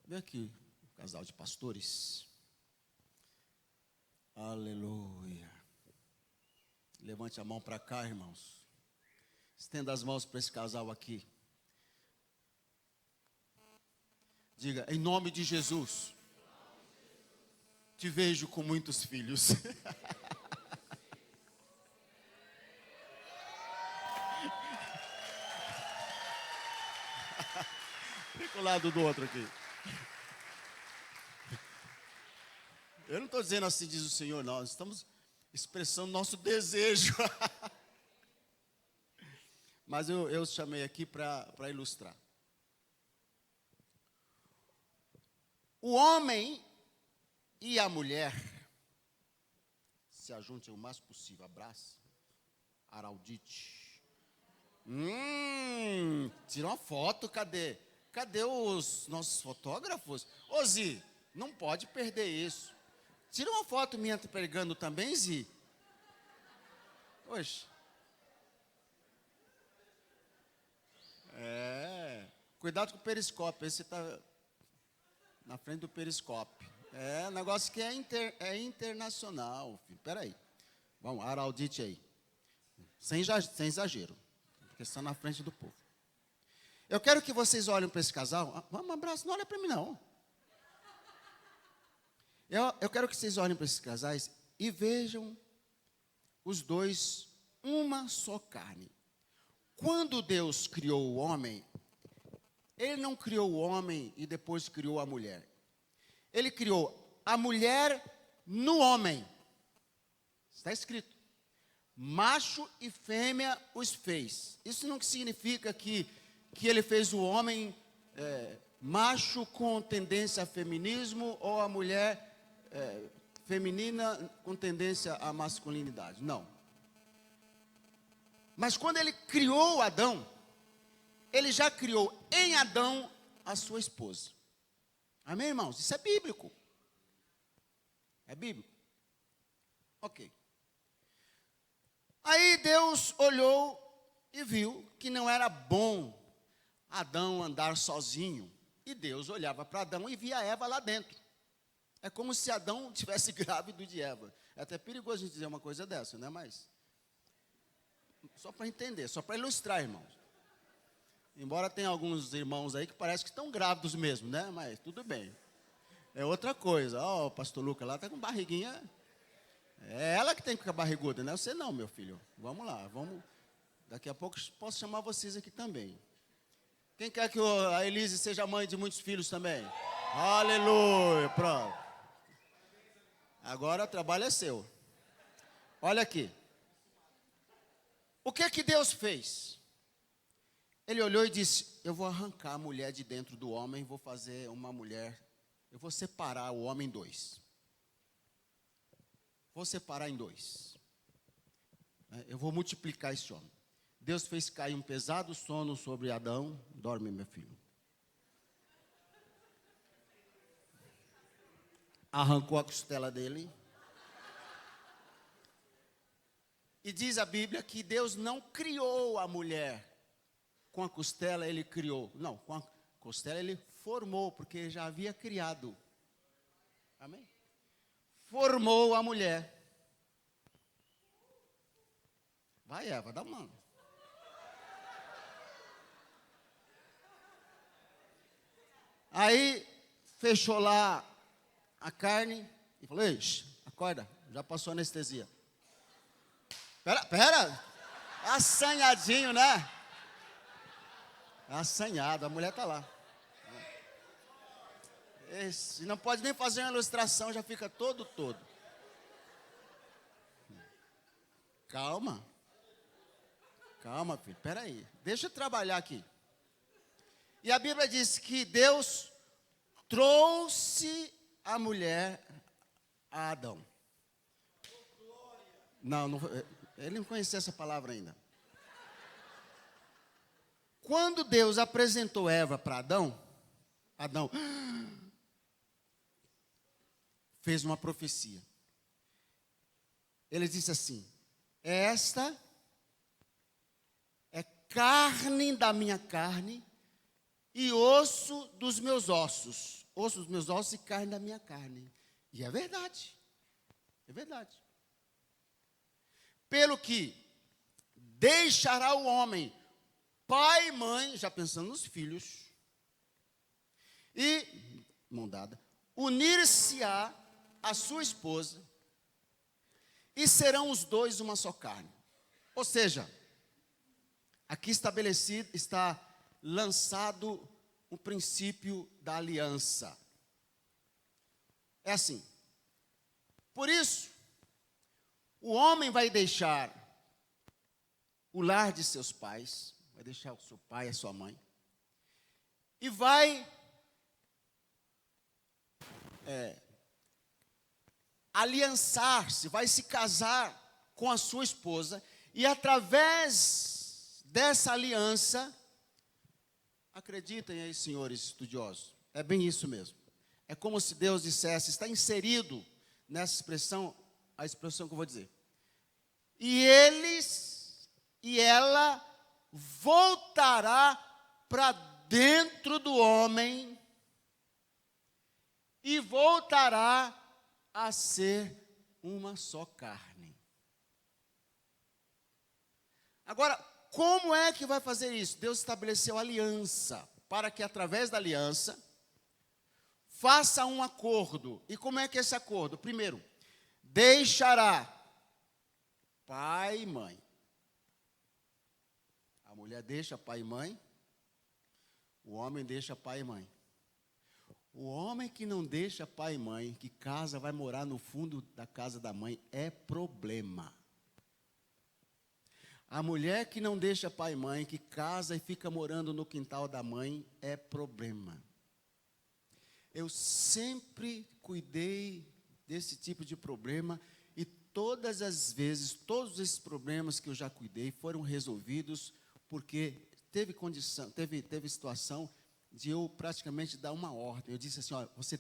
Speaker 3: Vem aqui, um casal de pastores. Aleluia. Levante a mão para cá, irmãos. Estenda as mãos para esse casal aqui. Diga, em nome de Jesus, te vejo com muitos filhos. Fica ao lado do outro aqui. Eu não estou dizendo assim, diz o Senhor, não. Nós estamos expressando nosso desejo. Mas eu chamei aqui para ilustrar. O homem e a mulher se ajuntem o mais possível. Abraço. Araldite. Tira uma foto, cadê? Cadê os nossos fotógrafos? Ô Zi, não pode perder isso. Tira uma foto minha pregando também, Zi. Oxe. Cuidado com o periscópio. Esse está na frente do periscópio. É um negócio que é internacional, filho. Peraí. Vamos, Araldite aí. Sem exagero. Porque está na frente do povo. Eu quero que vocês olhem para esse casal. Vamos, um abraço. Não olha para mim, não. Eu quero que vocês olhem para esses casais e vejam os dois uma só carne. Quando Deus criou o homem, Ele não criou o homem e depois criou a mulher. Ele criou a mulher no homem. Está escrito. Macho e fêmea os fez. Isso não significa que Ele fez o homem macho com tendência a feminismo ou a mulher feminina com tendência à masculinidade. Não. Mas quando Ele criou Adão, Ele já criou em Adão a sua esposa. Amém, irmãos? Isso é bíblico. É bíblico. Ok. Aí Deus olhou e viu que não era bom Adão andar sozinho. E Deus olhava para Adão e via Eva lá dentro. É como se Adão tivesse grávido de Eva. É até perigoso a gente dizer uma coisa dessa, né? Mas só para entender, só para ilustrar, irmãos. Embora tenha alguns irmãos aí que parece que estão grávidos mesmo, né? Mas tudo bem. É outra coisa. Ó, o pastor Lucas lá está com barriguinha. É ela que tem que ficar barriguda, não é você não, meu filho. Vamos lá, vamos. Daqui a pouco posso chamar vocês aqui também. Quem quer que a Elise seja mãe de muitos filhos também? Aleluia, pronto. Agora o trabalho é seu. Olha aqui. O que Deus fez? Ele olhou e disse, eu vou arrancar a mulher de dentro do homem, vou fazer uma mulher, eu vou separar o homem em dois. Vou separar em dois. Eu vou multiplicar esse homem. Deus fez cair um pesado sono sobre Adão. Dorme, meu filho. Arrancou a costela dele. E diz a Bíblia que Deus não criou a mulher com a costela, Ele criou. Não, com a costela Ele formou, porque já havia criado. Amém? Formou a mulher. Vai, Eva, dá uma. Aí, fechou lá a carne e falou, ei, acorda, já passou a anestesia. Pera, assanhadinho, né? Assanhado, a mulher está lá. Esse, não pode nem fazer uma ilustração, já fica todo.
Speaker 2: Calma. Calma, filho, peraí. Deixa eu trabalhar aqui. E a Bíblia diz que Deus trouxe a mulher a Adão. Não, ele não conhecia essa palavra ainda. Quando Deus apresentou Eva para Adão, Adão fez uma profecia. Ele disse assim: esta é carne da minha carne e osso dos meus ossos. Osso dos meus ossos e carne da minha carne. E é verdade. É verdade. Pelo que deixará o homem pai e mãe, já pensando nos filhos, e, mão dada, unir-se-á a sua esposa, e serão os dois uma só carne. Ou seja, aqui estabelecido, está lançado o princípio da aliança. É assim. Por isso, o homem vai deixar o lar de seus pais, vai deixar o seu pai e a sua mãe, e vai aliançar-se, vai se casar com a sua esposa, e através dessa aliança, acreditem aí, senhores estudiosos, é bem isso mesmo. É como se Deus dissesse, está inserido nessa expressão, a expressão que eu vou dizer. E eles, e ela voltará para dentro do homem e voltará a ser uma só carne. Agora, como é que vai fazer isso? Deus estabeleceu aliança, para que através da aliança faça um acordo. E como é que é esse acordo? Primeiro, deixará pai e mãe. A mulher deixa pai e mãe, o homem deixa pai e mãe. O homem que não deixa pai e mãe, que casa, vai morar no fundo da casa da mãe, é problema. A mulher que não deixa pai e mãe, que casa e fica morando no quintal da mãe, é problema. Eu sempre cuidei desse tipo de problema e todas as vezes, todos esses problemas que eu já cuidei foram resolvidos porque teve condição, teve situação de eu praticamente dar uma ordem. Eu disse assim, olha, você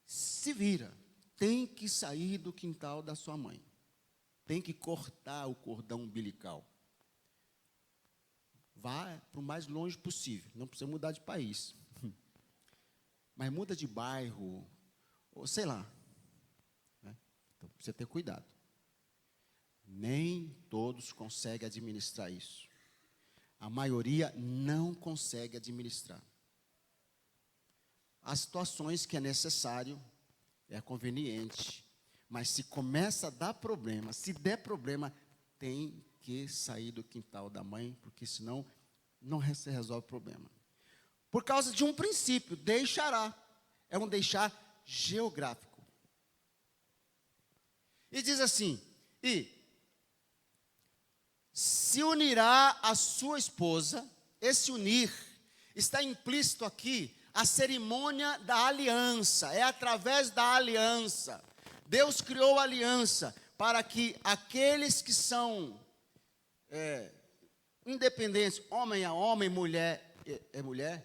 Speaker 2: se vira, tem que sair do quintal da sua mãe. Tem que cortar o cordão umbilical. Vá para o mais longe possível, não precisa mudar de país. Mas muda de bairro, ou sei lá. Né? Então, precisa ter cuidado. Nem todos conseguem administrar isso. A maioria não consegue administrar. Há situações que é necessário, é conveniente, mas se começa a dar problema, se der problema, tem que sair do quintal da mãe, porque senão não se resolve o problema. Por causa de um princípio, deixará. É um deixar geográfico. E diz assim, e se unirá a sua esposa, esse unir, está implícito aqui, a cerimônia da aliança, é através da aliança. Deus criou a aliança para que aqueles que são independentes, homem a homem, mulher é mulher,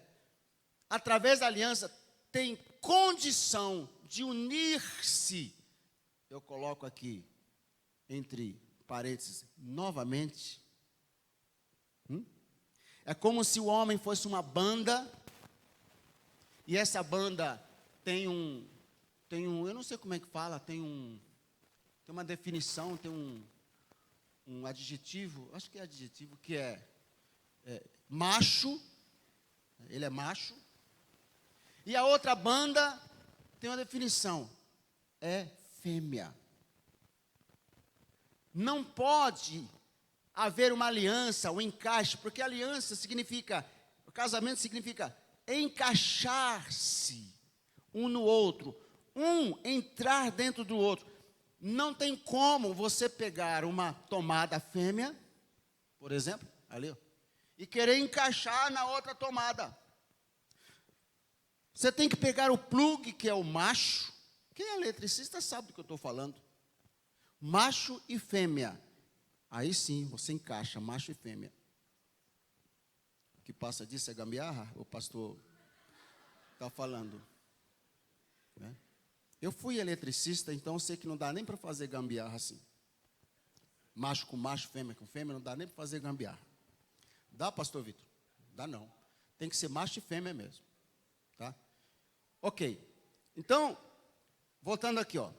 Speaker 2: através da aliança, tem condição de unir-se, eu coloco aqui, entre parênteses, novamente. É como se o homem fosse uma banda, e essa banda tem um, eu não sei como é que fala, tem uma definição, tem um adjetivo, acho que é adjetivo, que é macho, ele é macho, e a outra banda tem uma definição, é fêmea. Não pode haver uma aliança, um encaixe, porque aliança significa, o casamento significa encaixar-se um no outro, um entrar dentro do outro.
Speaker 3: não tem como você pegar uma tomada fêmea, por exemplo, ali, ó, e querer encaixar na outra tomada. Você tem que pegar o plug, que é o macho. Quem é eletricista sabe do que eu estou falando. Macho e fêmea. Aí sim, você encaixa macho e fêmea. O que passa disso é gambiarra? O pastor está falando. Né? Eu fui eletricista, então eu sei que não dá nem para fazer gambiarra assim. Macho com macho, fêmea com fêmea, não dá nem para fazer gambiarra. Dá, pastor Vitor? Dá não. Tem que ser macho e fêmea mesmo. Tá? Ok. Então, voltando aqui, ó.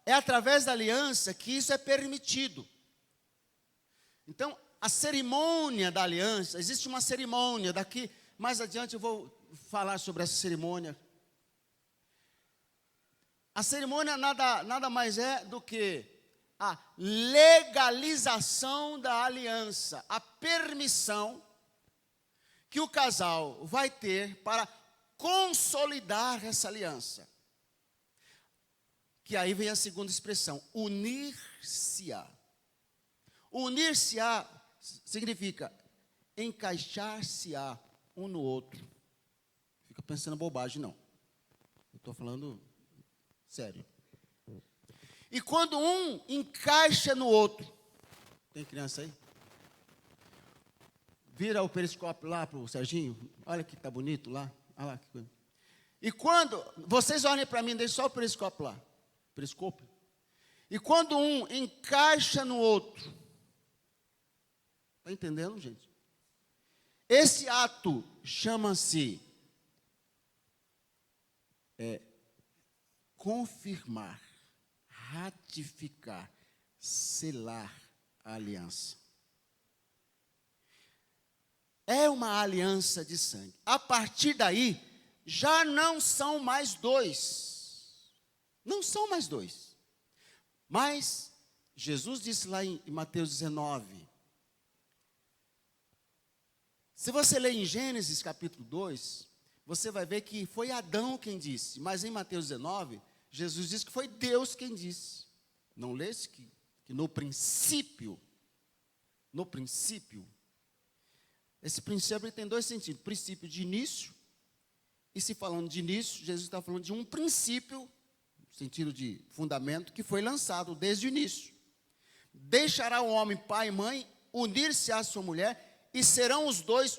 Speaker 3: É através da aliança que isso é permitido. Então, a cerimônia da aliança, existe uma cerimônia, daqui mais adiante eu vou falar sobre essa cerimônia. A cerimônia nada mais é do que a legalização da aliança, a permissão que o casal vai ter para consolidar essa aliança. Que aí vem a segunda expressão, unir-se-á. Unir-se-á significa encaixar-se-á um no outro. Fica pensando bobagem, não. Eu estou falando sério. E quando um encaixa no outro, tem criança aí? Vira o periscópio lá para o Serginho, olha que está bonito lá. Olha lá que coisa. E quando, vocês olhem para mim, deixem só o periscópio lá. Periscópio. E quando um encaixa no outro, está entendendo, gente? Esse ato chama-se confirmar, ratificar, selar a aliança. É uma aliança de sangue. A partir daí, já não são mais dois. Não são mais dois. Mas, Jesus disse lá em Mateus 19. Se você ler em Gênesis capítulo 2, você vai ver que foi Adão quem disse. Mas em Mateus 19, Jesus disse que foi Deus quem disse. Não lesse que no princípio, esse princípio tem dois sentidos. Princípio de início, e se falando de início, Jesus está falando de um princípio, sentido de fundamento, que foi lançado desde o início. Deixará o homem pai e mãe, unir-se à sua mulher, e serão os dois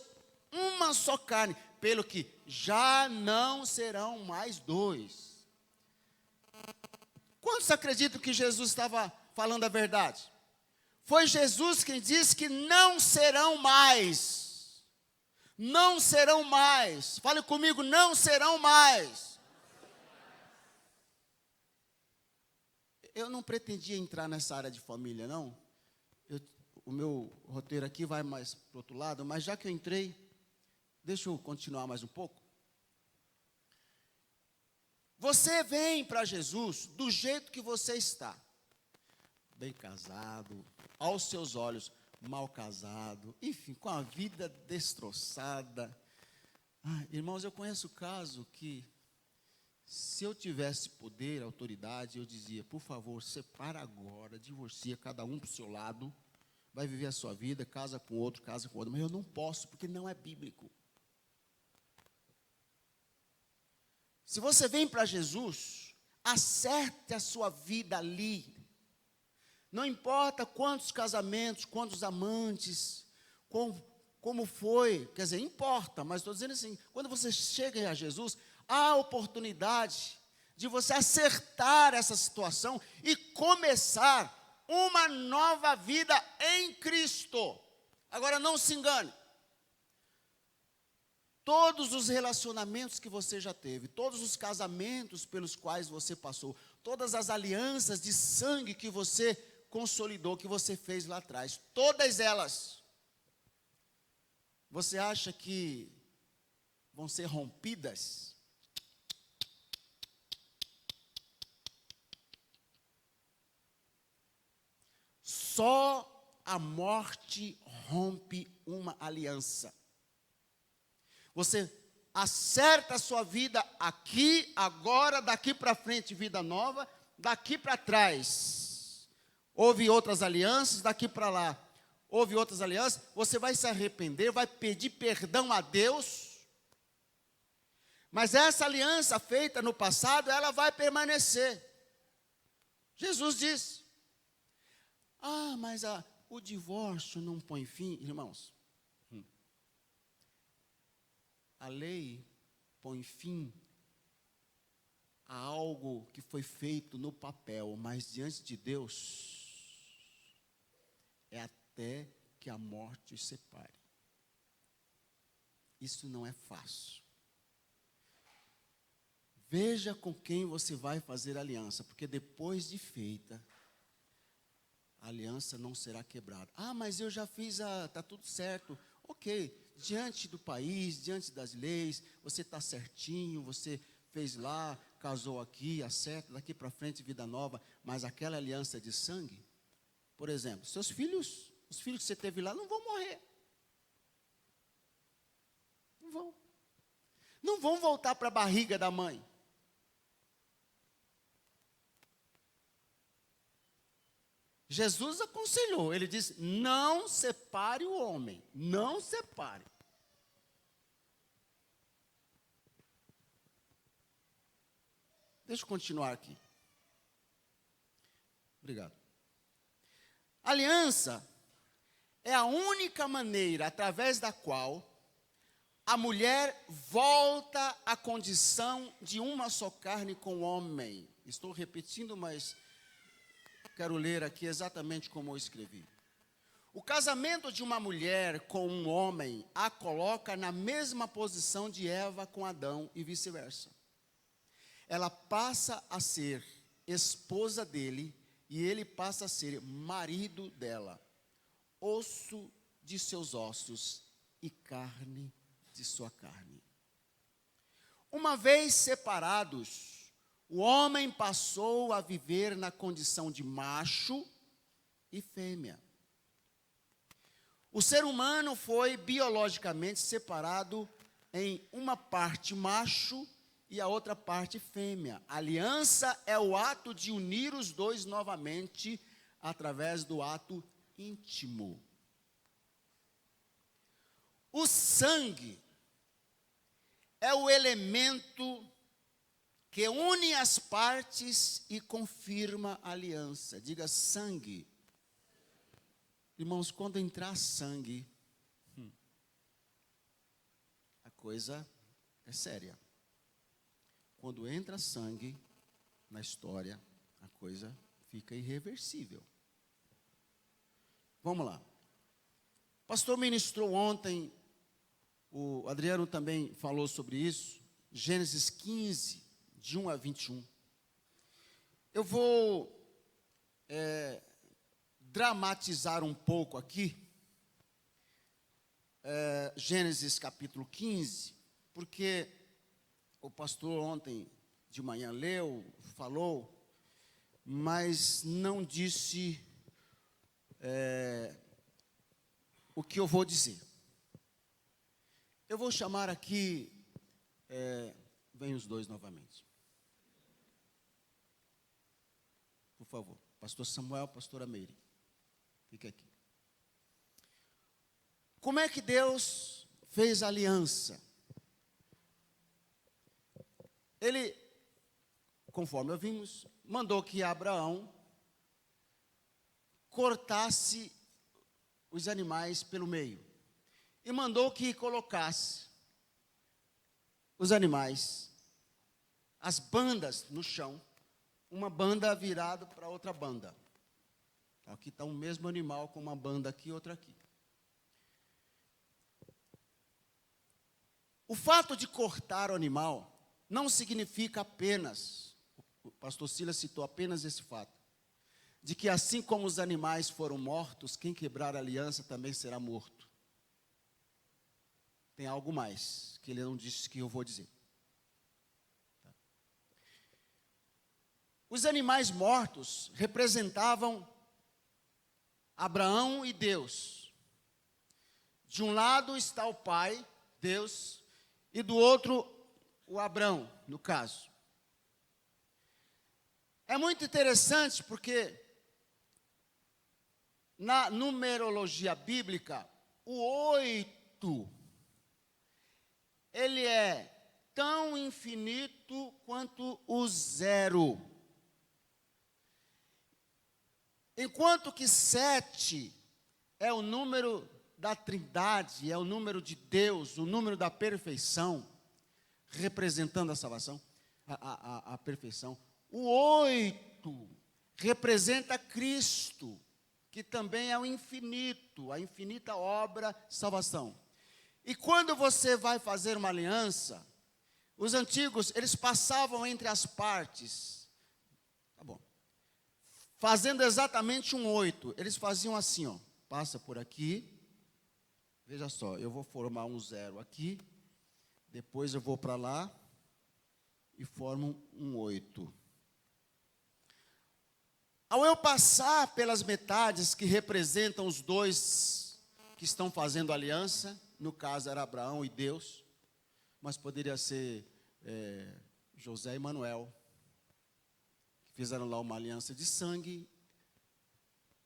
Speaker 3: uma só carne, pelo que já não serão mais dois. Quantos acreditam que Jesus estava falando a verdade? Foi Jesus quem disse que não serão mais. Não serão mais. Fale comigo, não serão mais. Eu não pretendia entrar nessa área de família, não. O meu roteiro aqui vai mais para o outro lado, mas já que eu entrei, deixa eu continuar mais um pouco. Você vem para Jesus do jeito que você está. Bem casado, aos seus olhos, mal casado, enfim, com a vida destroçada. Irmãos, eu conheço o caso que, se eu tivesse poder, autoridade, eu dizia, por favor, separa agora, divorcia, cada um para o seu lado, vai viver a sua vida, casa com outro, mas eu não posso, porque não é bíblico. Se você vem para Jesus, acerte a sua vida ali. Não importa quantos casamentos, quantos amantes, como foi, quer dizer, importa, mas estou dizendo assim, quando você chega a Jesus, há a oportunidade de você acertar essa situação e começar uma nova vida em Cristo. Agora não se engane. Todos os relacionamentos que você já teve, todos os casamentos pelos quais você passou, todas as alianças de sangue que você consolidou, que você fez lá atrás, todas elas, você acha que vão ser rompidas? Só a morte rompe uma aliança. Você acerta a sua vida aqui, agora, daqui para frente, vida nova, daqui para trás, houve outras alianças, daqui para lá, houve outras alianças, você vai se arrepender, vai pedir perdão a Deus, mas essa aliança feita no passado, ela vai permanecer. Jesus disse, mas o divórcio não põe fim, irmãos. A lei põe fim a algo que foi feito no papel, mas diante de Deus, é até que a morte os separe. Isso não é fácil. Veja com quem você vai fazer aliança, porque depois de feita, a aliança não será quebrada. Mas eu já fiz, está tudo certo. Ok, diante do país, diante das leis, você está certinho, você fez lá, casou aqui, acerta, daqui para frente, vida nova. Mas aquela aliança de sangue, por exemplo, seus filhos, os filhos que você teve lá, não vão morrer. Não vão. Não vão voltar para a barriga da mãe. Jesus aconselhou, ele disse, não separe o homem, não separe. Deixa eu continuar aqui. Obrigado. Aliança é a única maneira através da qual a mulher volta à condição de uma só carne com o homem. Estou repetindo, mas quero ler aqui exatamente como eu escrevi. O casamento de uma mulher com um homem a coloca na mesma posição de Eva com Adão e vice-versa. Ela passa a ser esposa dele e ele passa a ser marido dela, osso de seus ossos e carne de sua carne. Uma vez separados, o homem passou a viver na condição de macho e fêmea. O ser humano foi biologicamente separado em uma parte macho e a outra parte fêmea. A aliança é o ato de unir os dois novamente através do ato íntimo. O sangue é o elemento que une as partes e confirma a aliança. Diga sangue. Irmãos, quando entrar sangue, a coisa é séria. Quando entra sangue na história, a coisa fica irreversível. Vamos lá. O pastor ministrou ontem, o Adriano também falou sobre isso, Gênesis 15, de 1 a 21. Eu vou dramatizar um pouco aqui, Gênesis capítulo 15, porque o pastor ontem de manhã leu, falou, mas não disse o que eu vou dizer. Eu vou chamar aqui, vem os dois novamente. Por favor, pastor Samuel, pastora Meire, fica aqui. Como é que Deus fez a aliança? Ele, conforme ouvimos, mandou que Abraão cortasse os animais pelo meio. E mandou que colocasse os animais, as bandas no chão, uma banda virada para outra banda. Aqui está um mesmo animal com uma banda aqui e outra aqui. O fato de cortar o animal não significa apenas, o pastor Silas citou apenas esse fato, de que assim como os animais foram mortos, quem quebrar a aliança também será morto. Tem algo mais, que ele não disse que eu vou dizer. Os animais mortos representavam Abraão e Deus. De um lado está o pai, Deus, e do outro o Abrão, no caso. É muito interessante porque na numerologia bíblica, o 8, ele é tão infinito quanto o 0. Enquanto que 7 é o número da Trindade, é o número de Deus, o número da perfeição, representando a salvação, a perfeição. O 8 representa Cristo, que também é o infinito, a infinita obra de salvação. E quando você vai fazer uma aliança, os antigos, eles passavam entre as partes, tá bom, fazendo exatamente um 8. Eles faziam assim, ó, passa por aqui, veja só, eu vou formar um 0 aqui, depois eu vou para lá e formo um 8. Ao eu passar pelas metades que representam os dois que estão fazendo aliança, no caso era Abraão e Deus, mas poderia ser José e Manuel, que fizeram lá uma aliança de sangue.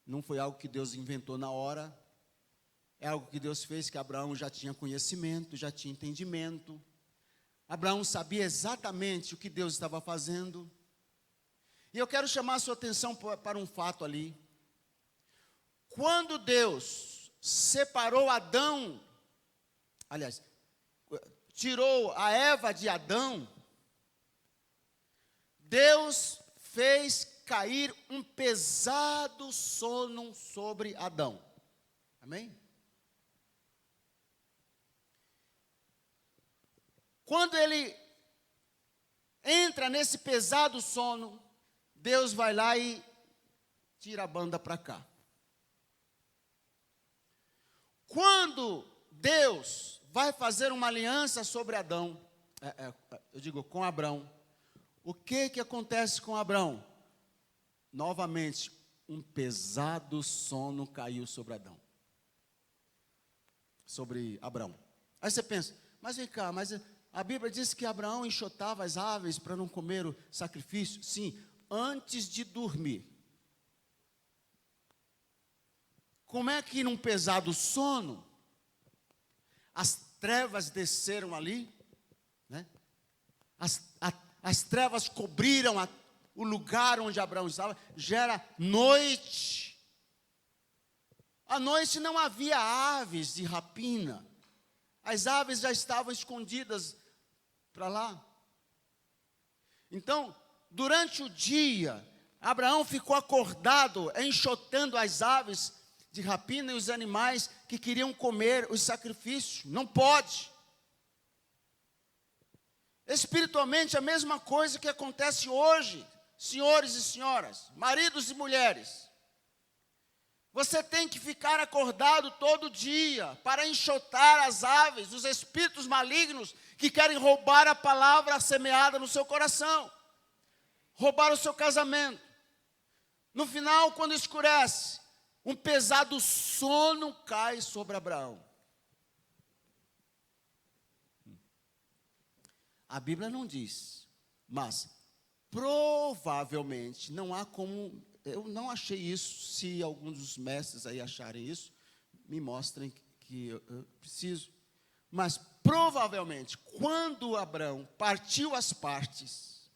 Speaker 3: Não foi algo que Deus inventou na hora, é algo que Deus fez, que Abraão já tinha conhecimento, já tinha entendimento. Abraão sabia exatamente o que Deus estava fazendo. E eu quero chamar a sua atenção para um fato ali. Quando Deus separou Adão, aliás, tirou a Eva de Adão, Deus fez cair um pesado sono sobre Adão. Amém? Quando ele entra nesse pesado sono, Deus vai lá e tira a banda para cá. Quando Deus vai fazer uma aliança sobre Adão, eu digo com Abrão, o que acontece com Abrão? Novamente, um pesado sono caiu sobre Adão, sobre Abrão. Aí você pensa, mas vem cá, mas a Bíblia diz que Abraão enxotava as aves para não comer o sacrifício. Sim, antes de dormir. Como é que num pesado sono, as trevas desceram ali, né? As trevas cobriram o lugar onde Abraão estava, já era noite. À noite não havia aves de rapina, as aves já estavam escondidas para lá. Então, durante o dia, Abraão ficou acordado, enxotando as aves de rapina e os animais que queriam comer os sacrifícios. Não pode. Espiritualmente, a mesma coisa que acontece hoje, senhores e senhoras, maridos e mulheres. Você tem que ficar acordado todo dia para enxotar as aves, os espíritos malignos que querem roubar a palavra semeada no seu coração. Roubar o seu casamento. No final, quando escurece, um pesado sono cai sobre Abraão. A Bíblia não diz, mas provavelmente não há como, eu não achei isso, se alguns dos mestres aí acharem isso, me mostrem que eu preciso. Mas provavelmente, quando Abraão partiu as partes,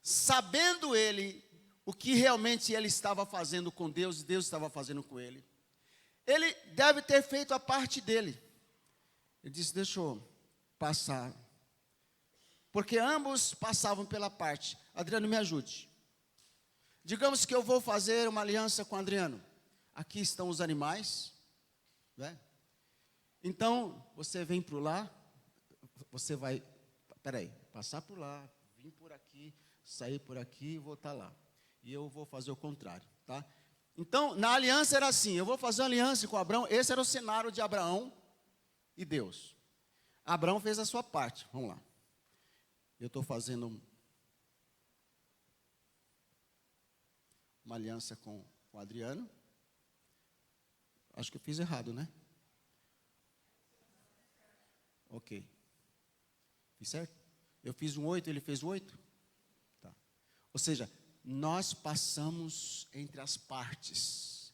Speaker 3: sabendo ele o que realmente ele estava fazendo com Deus, e Deus estava fazendo com ele, ele deve ter feito a parte dele. Ele disse, deixa eu passar. Porque ambos passavam pela parte. Adriano, me ajude. Digamos que eu vou fazer uma aliança com Adriano. Aqui estão os animais, né? Então, você vem por lá, você vai, passar por lá, vir por aqui, sair por aqui e voltar lá. E eu vou fazer o contrário, tá? Então, na aliança era assim, eu vou fazer uma aliança com Abraão, esse era o cenário de Abraão e Deus. Abraão fez a sua parte, vamos lá. Eu estou fazendo uma aliança com o Adriano. Acho que eu fiz errado, né? Ok. Fiz certo? Eu fiz um 8, ele fez 8? Tá. Ou seja, nós passamos entre as partes.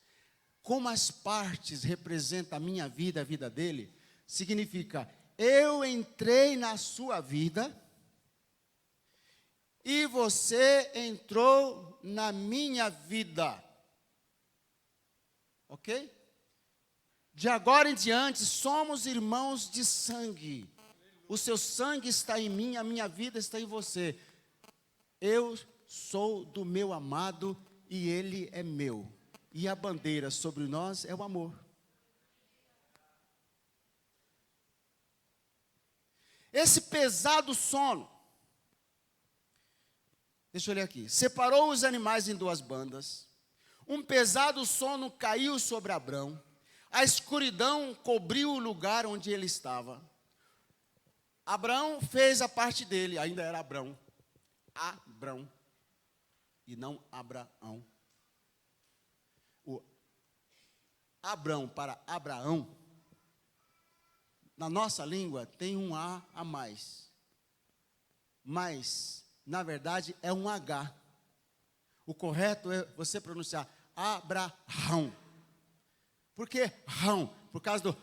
Speaker 3: Como as partes representam a minha vida, a vida dele, significa, eu entrei na sua vida e você entrou na minha vida. Ok? De agora em diante, somos irmãos de sangue. O seu sangue está em mim, a minha vida está em você. Eu sou do meu amado e ele é meu. E a bandeira sobre nós é o amor. Esse pesado sono, deixa eu ler aqui, separou os animais em duas bandas. Um pesado sono caiu sobre Abrão. A escuridão cobriu o lugar onde ele estava. Abrão fez a parte dele, ainda era Abrão. Abrão. E não Abraão. O Abrão para Abraão, na nossa língua, tem um A mais. Mas, na verdade, é um H. O correto é você pronunciar Abraão. Por que rão? Por causa do...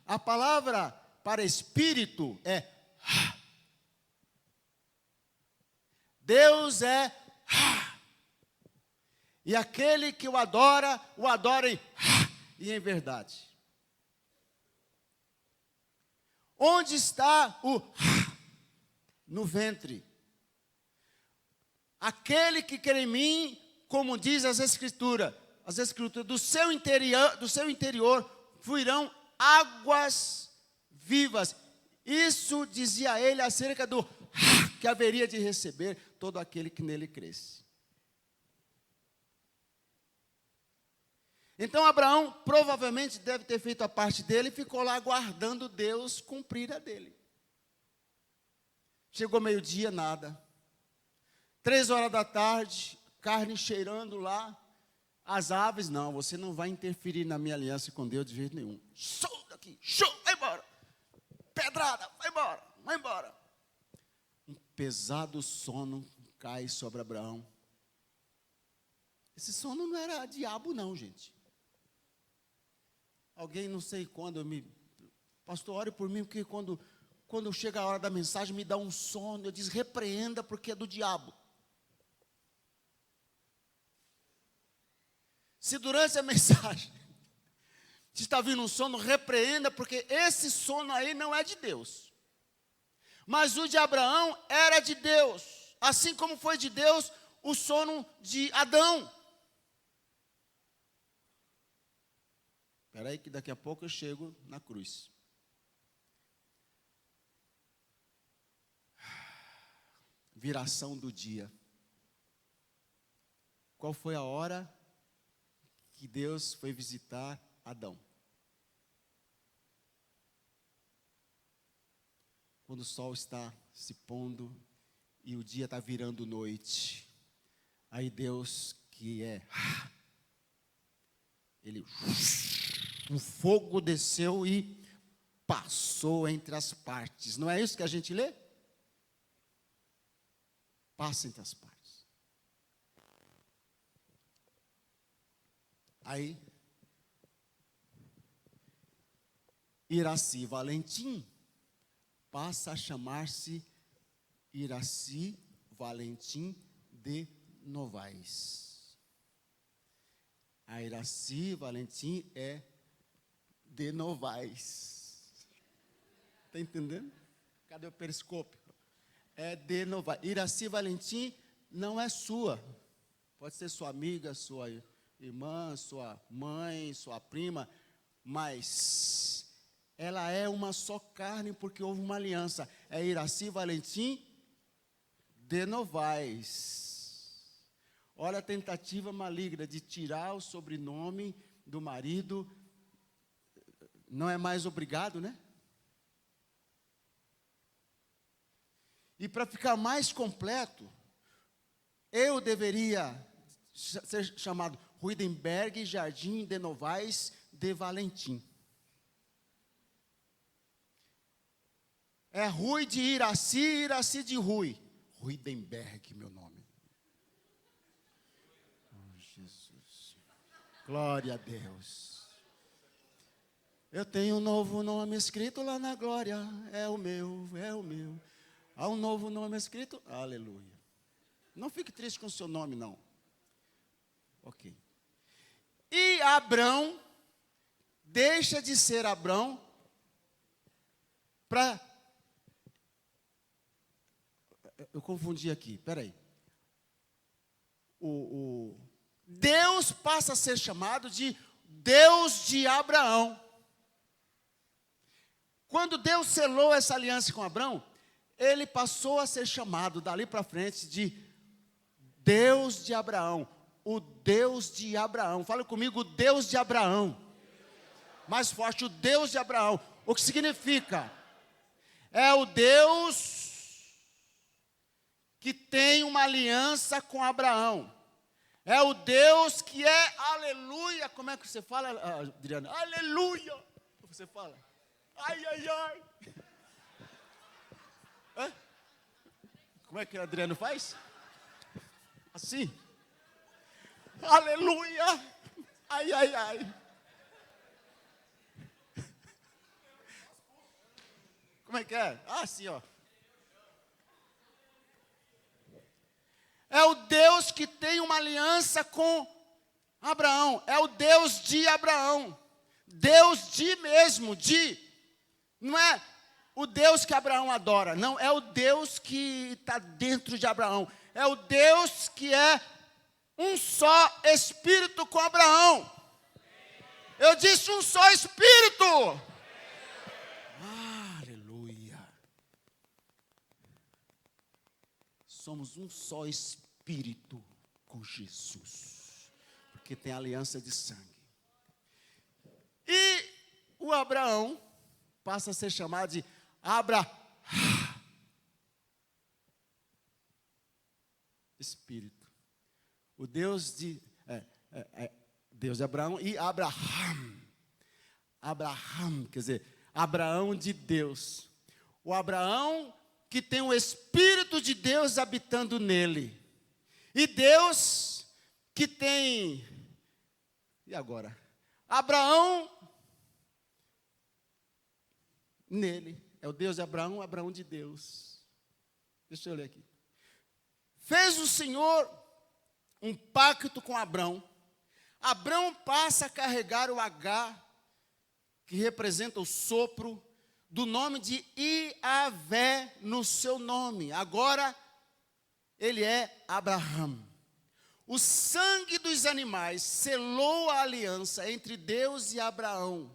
Speaker 3: A palavra para espírito é... Deus é... E aquele que o adora e em verdade. Onde está o... No ventre. Aquele que crê em mim, como diz as escrituras, do seu interior fluirão águas vivas. Isso dizia ele acerca do que haveria de receber todo aquele que nele cresce. Então Abraão provavelmente deve ter feito a parte dele e ficou lá aguardando Deus cumprir a dele. Chegou meio-dia, nada. 3 horas da tarde, carne cheirando lá. As aves, não, você não vai interferir na minha aliança com Deus de jeito nenhum. Show daqui, show, vai embora. Pedrada, vai embora, vai embora. Um pesado sono cai sobre Abraão. Esse sono não era diabo não, gente. Alguém, não sei quando, pastor, ore por mim, porque quando chega a hora da mensagem, me dá um sono, eu digo, repreenda, porque é do diabo. Se durante a mensagem te está vindo um sono, repreenda, porque esse sono aí não é de Deus. Mas o de Abraão era de Deus, assim como foi de Deus o sono de Adão. Espera aí que daqui a pouco eu chego na cruz. Viração do dia. Qual foi a hora que Deus foi visitar Adão? Quando o sol está se pondo e o dia está virando noite. Aí Deus, que é... o fogo desceu e passou entre as partes. Não é isso que a gente lê? Passa entre as partes. Aí, Iraci Valentim passa a chamar-se Iraci Valentim de Novaes. A Iraci Valentim é de Novaes. Está entendendo? Cadê o periscópio? É de Novaes. Iraci Valentim não é sua. Pode ser sua amiga, sua irmã, sua mãe, sua prima, mas ela é uma só carne porque houve uma aliança. É Iraci Valentim de Novaes. Olha a tentativa maligna de tirar o sobrenome do marido. Não é mais obrigado, né? E para ficar mais completo, eu deveria ser chamado Ruidenberg Jardim de Novaes de Valentim. É Rui de Iraci, Iraci de Rui. Ruidenberg, meu nome. Oh, Jesus. Glória a Deus. Eu tenho um novo nome escrito lá na glória. É o meu, é o meu. Há um novo nome escrito. Aleluia. Não fique triste com o seu nome, não. Ok. E Abrão deixa de ser Abrão para... Eu confundi aqui, peraí. Deus passa a ser chamado de Deus de Abraão. Quando Deus selou essa aliança com Abraão, ele passou a ser chamado dali para frente de Deus de Abraão. O Deus de Abraão. Fala comigo, o Deus de Abraão. Mais forte, o Deus de Abraão. O que significa? É o Deus que tem uma aliança com Abraão. É o Deus que é, aleluia. Como é que você fala, Adriana? Aleluia. Você fala, ai, ai, ai. Hã? Como é que o Adriano faz? Assim. Aleluia. Ai, ai, ai. Como é que é? Ah, assim, ó. É o Deus que tem uma aliança com Abraão. É o Deus de Abraão. Deus de mesmo, de. Não é o Deus que Abraão adora. Não, é o Deus que está dentro de Abraão. É o Deus que é um só Espírito com Abraão. Eu disse um só Espírito. Aleluia. Somos um só Espírito com Jesus. Porque tem aliança de sangue. E o Abraão passa a ser chamado de Espírito. O Deus de Deus de Abraão e Abraham. Abraham, quer dizer, Abraão de Deus. O Abraão que tem o Espírito de Deus habitando nele. E Deus que tem... E agora? Abraão nele. É o Deus de Abraão, Abraão de Deus. Deixa eu ler aqui. Fez o Senhor um pacto com Abrão. Abrão passa a carregar o H, que representa o sopro, do nome de Iavé no seu nome. Agora, ele é Abraham. O sangue dos animais selou a aliança entre Deus e Abraão.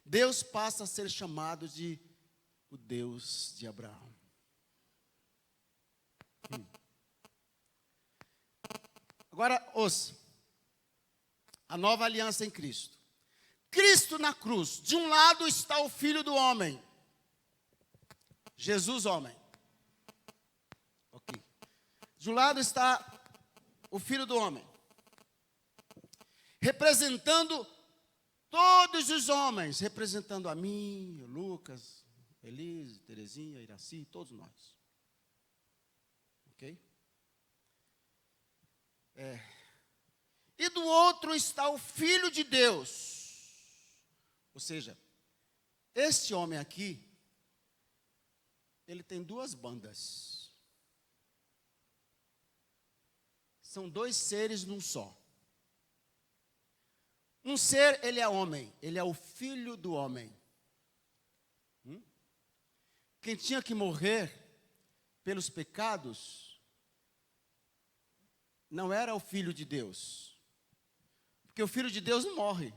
Speaker 3: Deus passa a ser chamado de o Deus de Abraão. Agora, ouça. A nova aliança em Cristo. Cristo na cruz. De um lado está o Filho do homem. Jesus homem. Ok. De um lado está o Filho do homem. Representando todos os homens. Representando a mim, Lucas, Elise, Terezinha, Iraci, todos nós. Ok? E do outro está o Filho de Deus. Ou seja, este homem aqui, ele tem duas bandas. São dois seres num só. Um ser, ele é homem, ele é o Filho do homem. Quem tinha que morrer pelos pecados não era o Filho de Deus. Porque o Filho de Deus não morre.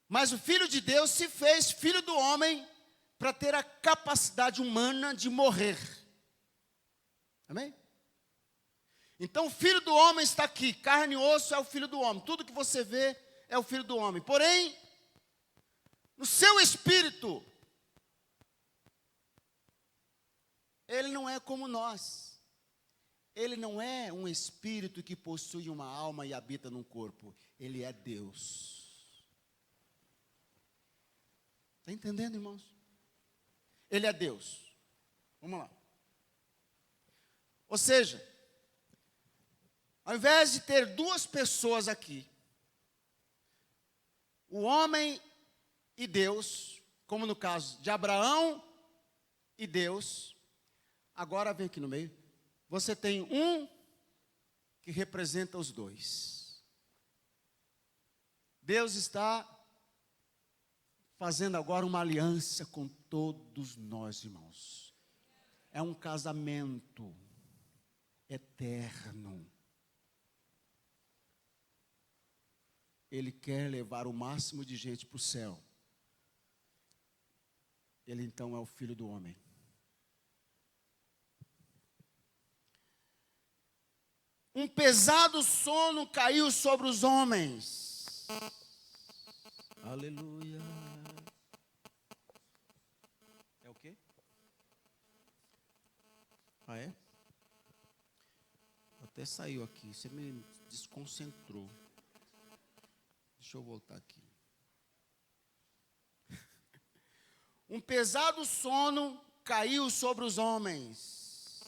Speaker 3: Mas o Filho de Deus se fez Filho do homem para ter a capacidade humana de morrer. Amém? Então o Filho do homem está aqui. Carne e osso é o Filho do homem. Tudo que você vê é o Filho do homem. Porém, no seu espírito, ele não é como nós. Ele não é um espírito que possui uma alma e habita num corpo. Ele é Deus. Está entendendo, irmãos? Ele é Deus. Vamos lá. Ou seja, ao invés de ter duas pessoas aqui, o homem e Deus, como no caso de Abraão e Deus, agora vem aqui no meio, você tem um que representa os dois. Deus está fazendo agora uma aliança com todos nós, irmãos. É um casamento eterno. Ele quer levar o máximo de gente para o céu. Ele então é o Filho do homem. Um pesado sono caiu sobre os homens.
Speaker 2: Aleluia. É o quê? Ah, é? Até saiu aqui. Você me desconcentrou. Deixa eu voltar aqui.
Speaker 3: Um pesado sono caiu sobre os homens.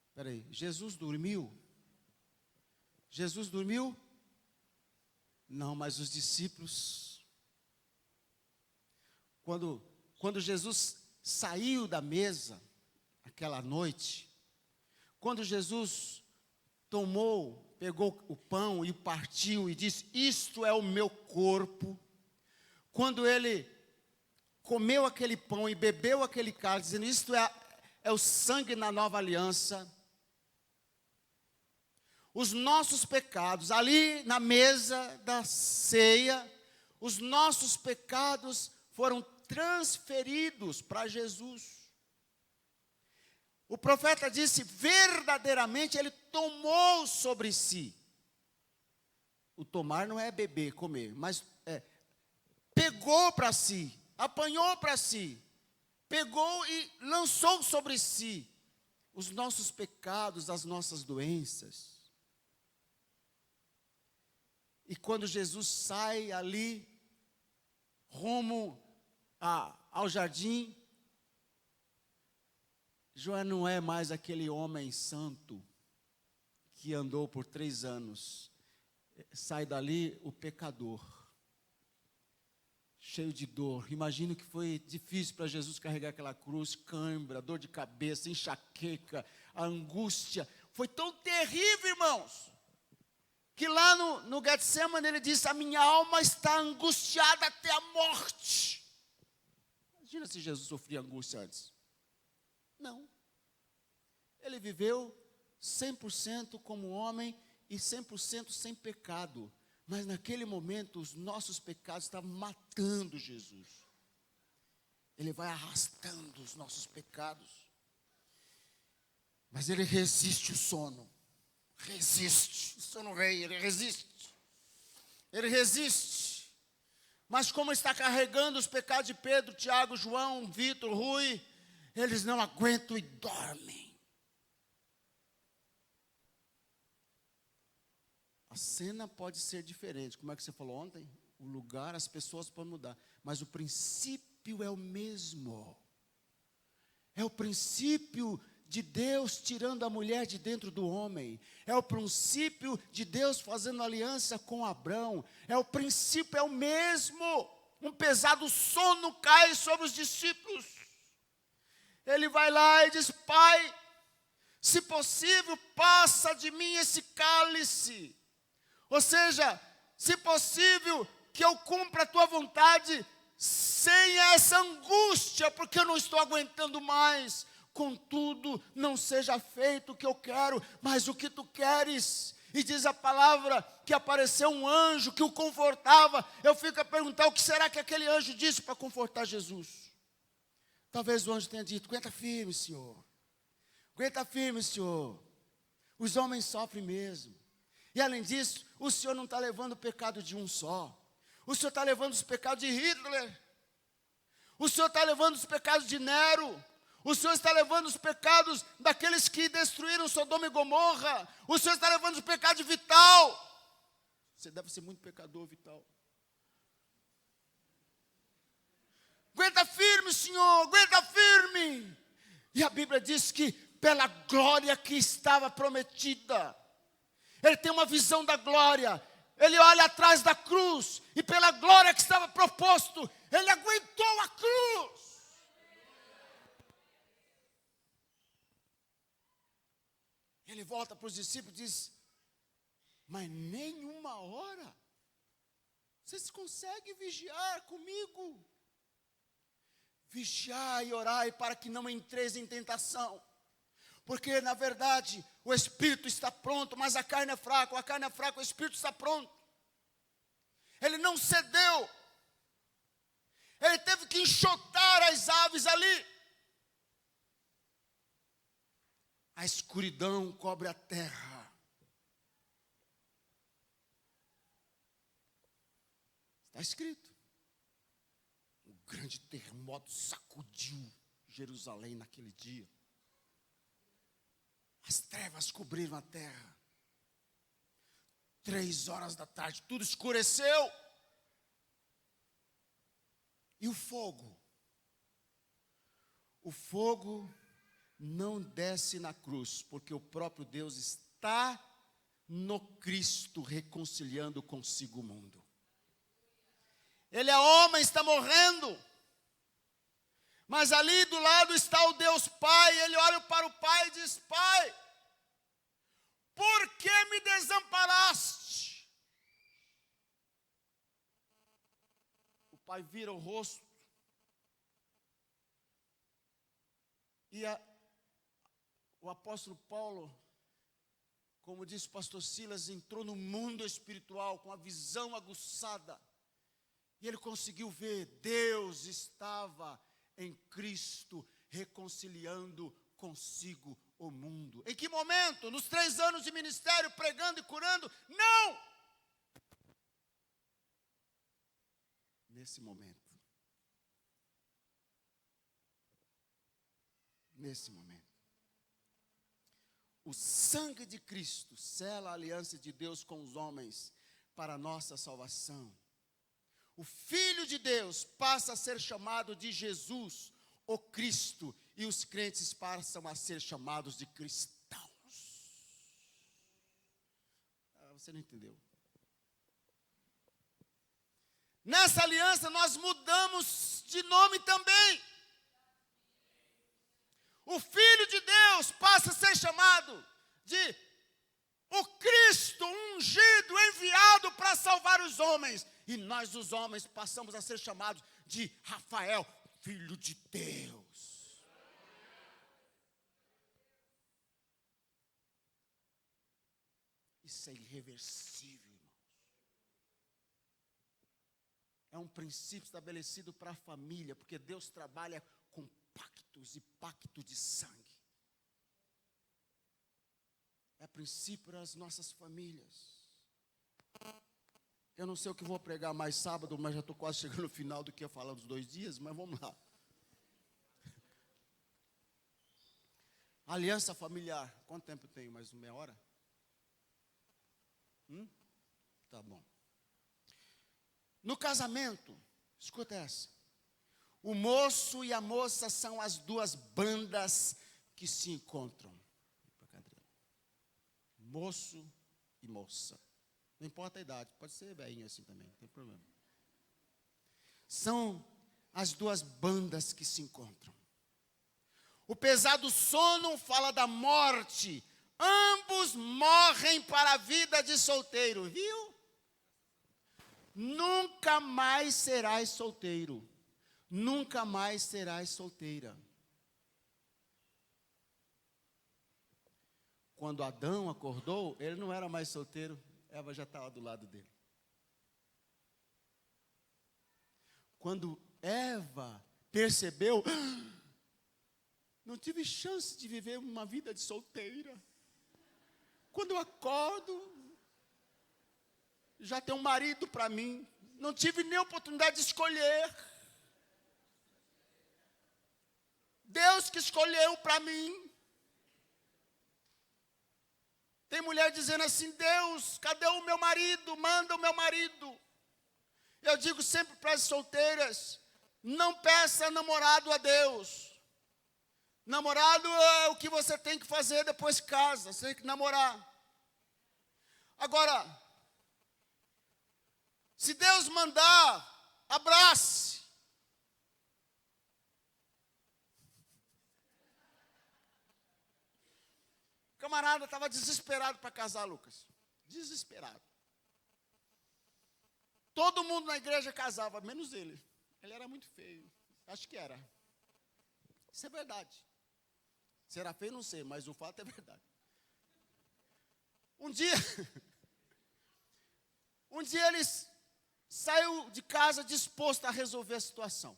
Speaker 3: Espera aí, Jesus dormiu? Jesus dormiu? Não, mas os discípulos, quando Jesus saiu da mesa, aquela noite, quando Jesus pegou o pão e partiu e disse, isto é o meu corpo, quando ele comeu aquele pão e bebeu aquele cálice, dizendo, isto é o sangue na nova aliança, os nossos pecados, ali na mesa da ceia, os nossos pecados foram transferidos para Jesus. O profeta disse, verdadeiramente ele tomou sobre si. O tomar não é beber, comer, mas pegou para si, apanhou para si, pegou e lançou sobre si os nossos pecados, as nossas doenças. E quando Jesus sai ali, rumo ao jardim, já não é mais aquele homem santo que andou por 3 anos. Sai dali o pecador, cheio de dor. Imagino que foi difícil para Jesus carregar aquela cruz, cãibra, dor de cabeça, enxaqueca, a angústia. Foi tão terrível, irmãos, que lá no Getsemane ele disse, a minha alma está angustiada até a morte. Imagina se Jesus sofria angústia antes. Não. Ele viveu 100% como homem e 100% sem pecado. Mas naquele momento os nossos pecados estavam matando Jesus. Ele vai arrastando os nossos pecados. Mas ele resiste o sono. Resiste. O sono veio, ele resiste. Ele resiste. Mas como está carregando os pecados de Pedro, Tiago, João, Vitor, Rui, eles não aguentam e dormem. A cena pode ser diferente, como é que você falou ontem? O lugar, as pessoas podem mudar, mas o princípio é o mesmo. É o princípio de Deus tirando a mulher de dentro do homem. É o princípio de Deus fazendo aliança com Abrão. O princípio é o mesmo. Um pesado sono cai sobre os discípulos. Ele vai lá e diz, Pai, se possível, passa de mim esse cálice. Ou seja, se possível, que eu cumpra a tua vontade, sem essa angústia, porque eu não estou aguentando mais. Contudo, não seja feito o que eu quero, mas o que tu queres. E diz a palavra que apareceu um anjo que o confortava. Eu fico a perguntar, o que será que aquele anjo disse para confortar Jesus? Talvez o anjo tenha dito, aguenta firme, Senhor. Aguenta firme, Senhor. Os homens sofrem mesmo. E além disso, o Senhor não está levando o pecado de um só. O Senhor está levando os pecados de Hitler. O Senhor está levando os pecados de Nero. O Senhor está levando os pecados daqueles que destruíram Sodoma e Gomorra. O Senhor está levando os pecados de Vital. Você deve ser muito pecador, Vital. Aguenta firme, Senhor, aguenta firme. E a Bíblia diz que pela glória que estava prometida. Ele tem uma visão da glória. Ele olha atrás da cruz e pela glória que estava proposto, ele aguentou a cruz. Ele volta para os discípulos e diz: mas nem uma hora vocês conseguem vigiar comigo? Vigiai e orai para que não entreis em tentação. Porque, na verdade, o espírito está pronto, mas a carne é fraca. A carne é fraca, o espírito está pronto. Ele não cedeu. Ele teve que enxotar as aves ali. A escuridão cobre a terra. Está escrito. Um grande terremoto sacudiu Jerusalém naquele dia. As trevas cobriram a terra. 3 horas da tarde, tudo escureceu. E o fogo? O fogo não desce na cruz, porque o próprio Deus está no Cristo reconciliando consigo o mundo. Ele é homem, está morrendo. Mas ali do lado está o Deus Pai. Ele olha para o Pai e diz: Pai, por que me desamparaste? O Pai vira o rosto. E o apóstolo Paulo, como disse o pastor Silas, entrou no mundo espiritual com a visão aguçada. E ele conseguiu ver, Deus estava em Cristo, reconciliando consigo o mundo. Em que momento? Nos 3 anos de ministério, pregando e curando? Não! Nesse momento. Nesse momento. O sangue de Cristo sela a aliança de Deus com os homens para a nossa salvação. O Filho de Deus passa a ser chamado de Jesus, o Cristo, e os crentes passam a ser chamados de cristãos. Você não entendeu? Nessa aliança nós mudamos de nome também. O Filho de Deus passa a ser chamado de o Cristo ungido, enviado para salvar os homens. E nós, os homens, passamos a ser chamados de Rafael, Filho de Deus. Isso é irreversível, irmãos. É um princípio estabelecido para a família, porque Deus trabalha com pactos e pacto de sangue. É princípio para as nossas famílias. Eu não sei o que vou pregar mais sábado, mas já estou quase chegando no final do que eu falar dos 2 dias, mas vamos lá. Aliança familiar. Quanto tempo eu tenho? Mais meia hora? Tá bom. No casamento, escuta essa. O moço e a moça são as 2 bandas que se encontram. Moço e moça. Não importa a idade, pode ser velhinho assim também, não tem problema. São as 2 bandas que se encontram. O pesado sono fala da morte. Ambos morrem para a vida de solteiro, viu? Nunca mais serás solteiro. Nunca mais serás solteira. Quando Adão acordou, ele não era mais solteiro. Eva já estava do lado dele. Quando Eva percebeu, não tive chance de viver uma vida de solteira. Quando eu acordo, já tem um marido para mim. Não tive nem oportunidade de escolher. Deus que escolheu para mim. Tem mulher dizendo assim: Deus, cadê o meu marido? Manda o meu marido. Eu digo sempre para as solteiras: não peça namorado a Deus. Namorado é o que você tem que fazer depois que casa. Você tem que namorar. Agora, se Deus mandar, abrace. O camarada estava desesperado para casar, Lucas. Desesperado. Todo mundo na igreja casava, menos ele. Ele era muito feio. Acho que era. Isso é verdade. Se era feio, não sei, mas o fato é verdade. Um dia ele saiu de casa disposto a resolver a situação.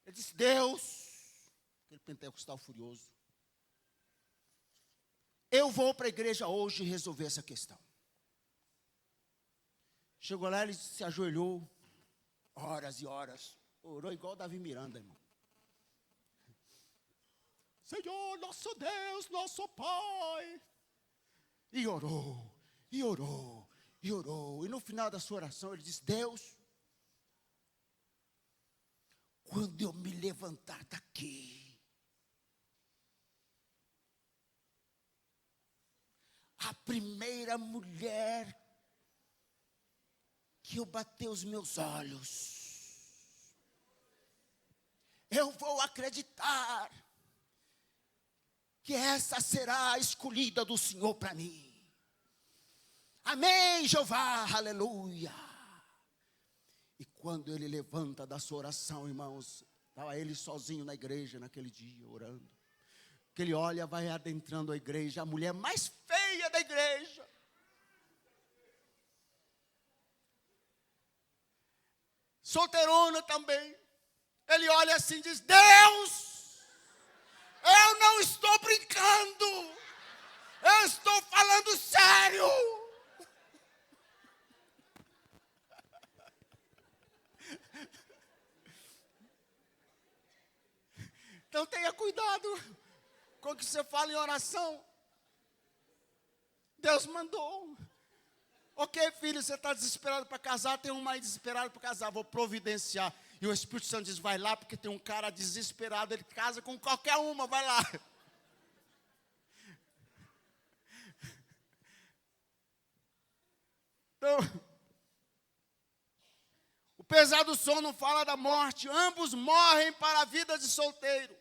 Speaker 3: Ele disse: Deus, aquele pentecostal furioso, eu vou para a igreja hoje resolver essa questão. Chegou lá, ele se ajoelhou, horas e horas, orou igual Davi Miranda, irmão. Senhor, nosso Deus, nosso Pai. E orou, e orou, e orou. E no final da sua oração ele disse: Deus, quando eu me levantar daqui, a primeira mulher que eu bater os meus olhos, eu vou acreditar que essa será a escolhida do Senhor para mim. Amém, Jeová, aleluia. E quando ele levanta da sua oração, irmãos, estava ele sozinho na igreja naquele dia, orando. Que ele olha, vai adentrando a igreja, a mulher mais feia da igreja. Solteirona também. Ele olha assim e diz: Deus, eu não estou brincando, eu estou falando sério. Então tenha cuidado com o que você fala em oração. Deus mandou. Ok, filho, você está desesperado para casar, tem um mais desesperado para casar, vou providenciar. E o Espírito Santo diz: vai lá, porque tem um cara desesperado, ele casa com qualquer uma, vai lá. Então, o pesado sono fala da morte, ambos morrem para a vida de solteiro.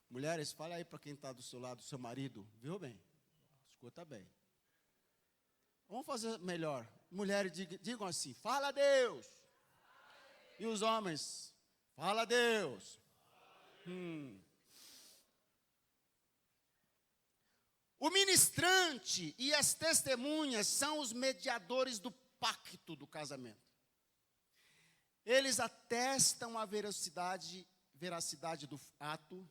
Speaker 3: Mulheres, fala aí para quem está do seu lado, seu marido, viu bem? Escuta bem. Vamos fazer melhor. Mulheres, digam assim: fala a Deus. E os homens: fala a Deus. O ministrante e as testemunhas são os mediadores do pacto do casamento. Eles atestam a veracidade do ato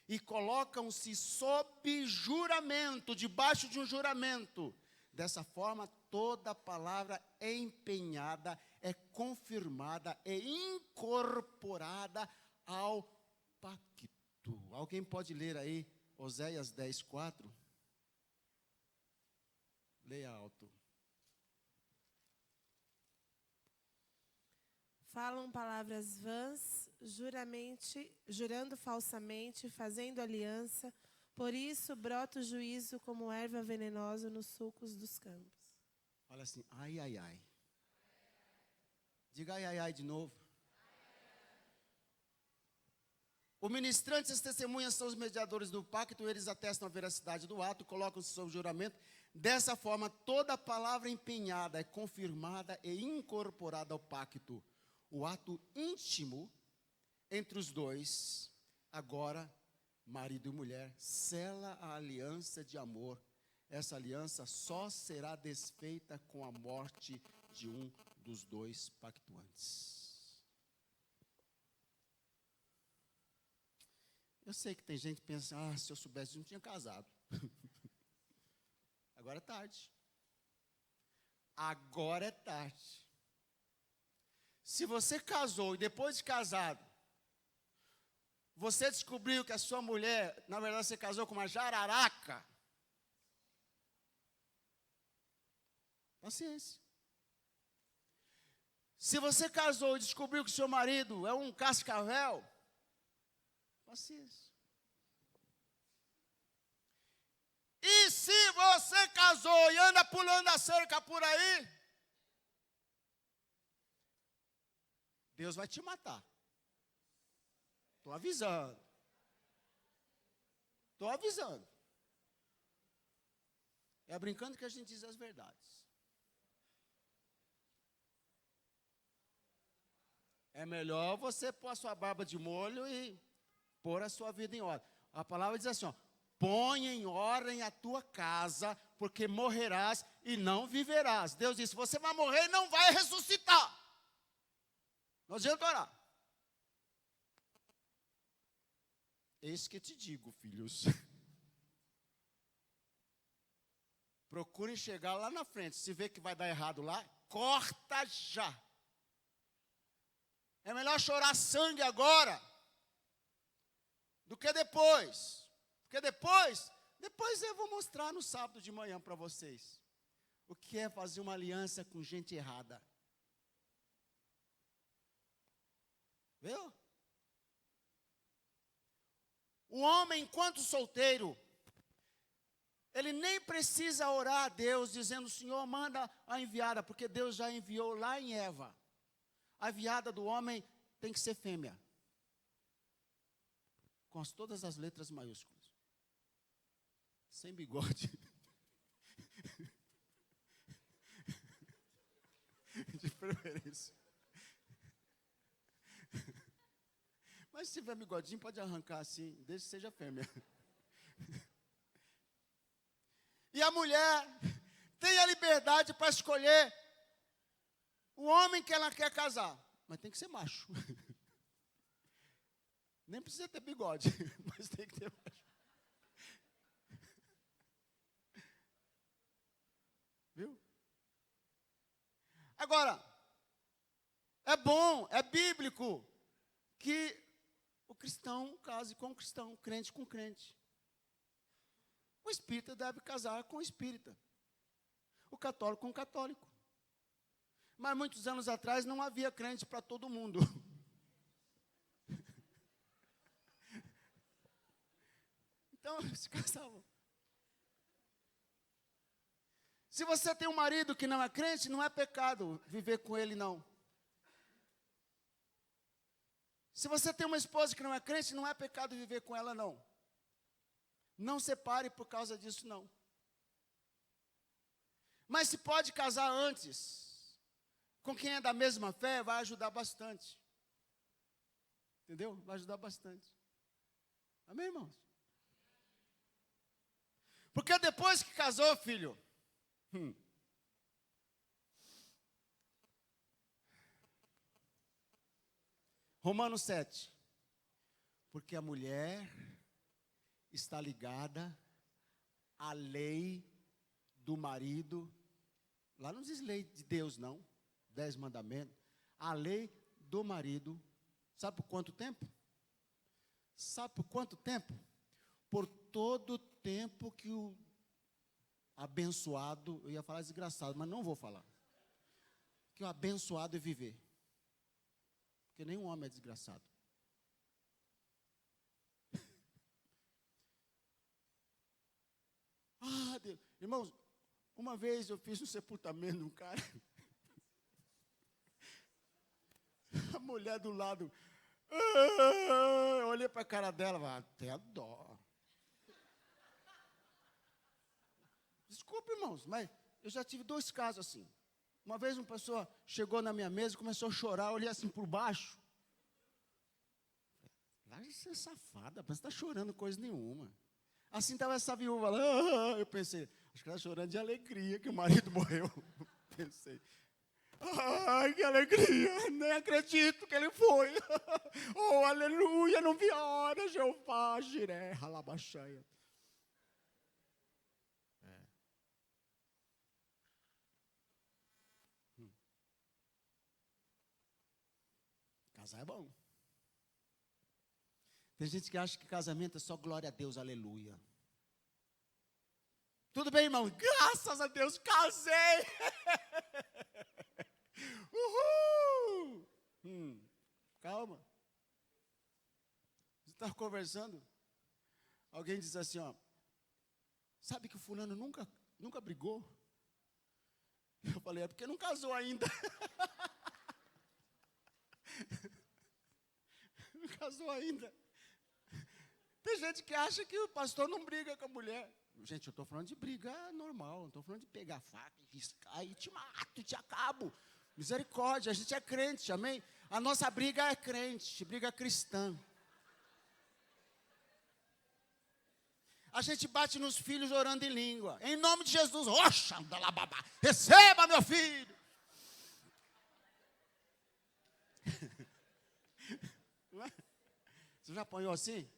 Speaker 3: e colocam-se sob juramento, debaixo de um juramento. Dessa forma, toda palavra empenhada é confirmada e incorporada ao pacto. Alguém pode ler aí Oséias 10:4? Leia alto.
Speaker 4: Falam palavras vãs, jurando falsamente, fazendo aliança. Por isso brota o juízo como erva venenosa nos sulcos dos campos.
Speaker 3: Fala assim: ai, ai, ai. Diga ai, ai, ai de novo. O ministrante e as testemunhas são os mediadores do pacto, eles atestam a veracidade do ato, colocam-se sob juramento. Dessa forma, toda palavra empenhada é confirmada e incorporada ao pacto. O ato íntimo entre os dois, agora, marido e mulher, sela a aliança de amor. Essa aliança só será desfeita com a morte de um dos dois pactuantes. Eu sei que tem gente que pensa: se eu soubesse, eu não tinha casado. Agora é tarde. Agora é tarde. Se você casou e depois de casado, você descobriu que a sua mulher, na verdade, você casou com uma jararaca, paciência. Se você casou e descobriu que seu marido é um cascavel, paciência. E se você casou e anda pulando a cerca por aí, Deus vai te matar. Estou avisando. Estou avisando. É brincando que a gente diz as verdades. É melhor você pôr a sua barba de molho e pôr a sua vida em ordem. A palavra diz assim, ó, põe em ordem a tua casa, porque morrerás e não viverás. Deus disse, você vai morrer e não vai ressuscitar. Não adianta orar. Eis que te digo, filhos. Procurem chegar lá na frente. Se vê que vai dar errado lá, corta já. É melhor chorar sangue agora do que depois. Porque depois eu vou mostrar no sábado de manhã para vocês o que é fazer uma aliança com gente errada. Viu? O homem, enquanto solteiro, ele nem precisa orar a Deus dizendo, Senhor, manda a enviada, porque Deus já enviou lá em Eva. A enviada do homem tem que ser fêmea. Com todas as letras maiúsculas. Sem bigode. De preferência. Mas se tiver bigodinho, pode arrancar assim, desde que seja fêmea. E a mulher tem a liberdade para escolher o homem que ela quer casar. Mas tem que ser macho. Nem precisa ter bigode, mas tem que ter macho. Viu? Agora, é bom, é bíblico que o cristão case com o cristão, o crente com o crente. O espírita deve casar com o espírita. O católico com o católico. Mas muitos anos atrás não havia crente para todo mundo. Então, se casavam. Se você tem um marido que não é crente, não é pecado viver com ele, não. Se você tem uma esposa que não é crente, não é pecado viver com ela, não. Não separe por causa disso, não. Mas se pode casar antes, com quem é da mesma fé, vai ajudar bastante. Entendeu? Vai ajudar bastante. Amém, irmãos? Porque depois que casou, filho, Romanos 7. Porque a mulher está ligada à lei do marido. Lá não diz lei de Deus, não. 10 mandamentos. A lei do marido. Sabe por quanto tempo? Sabe por quanto tempo? Por todo o tempo que o abençoado, eu ia falar desgraçado, mas não vou falar. Que o abençoado é viver. Porque nenhum homem é desgraçado. Ah, Deus. Irmãos, uma vez eu fiz um sepultamento de um cara. A mulher do lado. Eu olhei para a cara dela, até dó. Desculpa, irmãos, mas eu já tive 2 casos assim. Uma vez uma pessoa chegou na minha mesa e começou a chorar, eu olhei assim por baixo. Larga de ser safada, você está chorando coisa nenhuma. Assim estava essa viúva lá, eu pensei, acho que ela está chorando de alegria que o marido morreu. Pensei, ai, que alegria, nem acredito que ele foi. Oh, aleluia, não vi a hora, Jeová, giré, ralabaxaia. Casar é bom. Tem gente que acha que casamento é só glória a Deus, aleluia. Tudo bem, irmão? Graças a Deus, casei! Uhul! estava conversando, alguém disse assim, ó, sabe que o fulano nunca brigou? Eu falei, é porque não casou ainda. Não casou ainda. Tem gente que acha que o pastor não briga com a mulher. Gente, eu estou falando de briga normal, não estou falando de pegar a faca e riscar e te mato, te acabo. Misericórdia, a gente é crente, amém? A nossa briga é crente, briga cristã. A gente bate nos filhos orando em língua. Em nome de Jesus, oxandalababá, receba meu filho. Você já apanhou assim?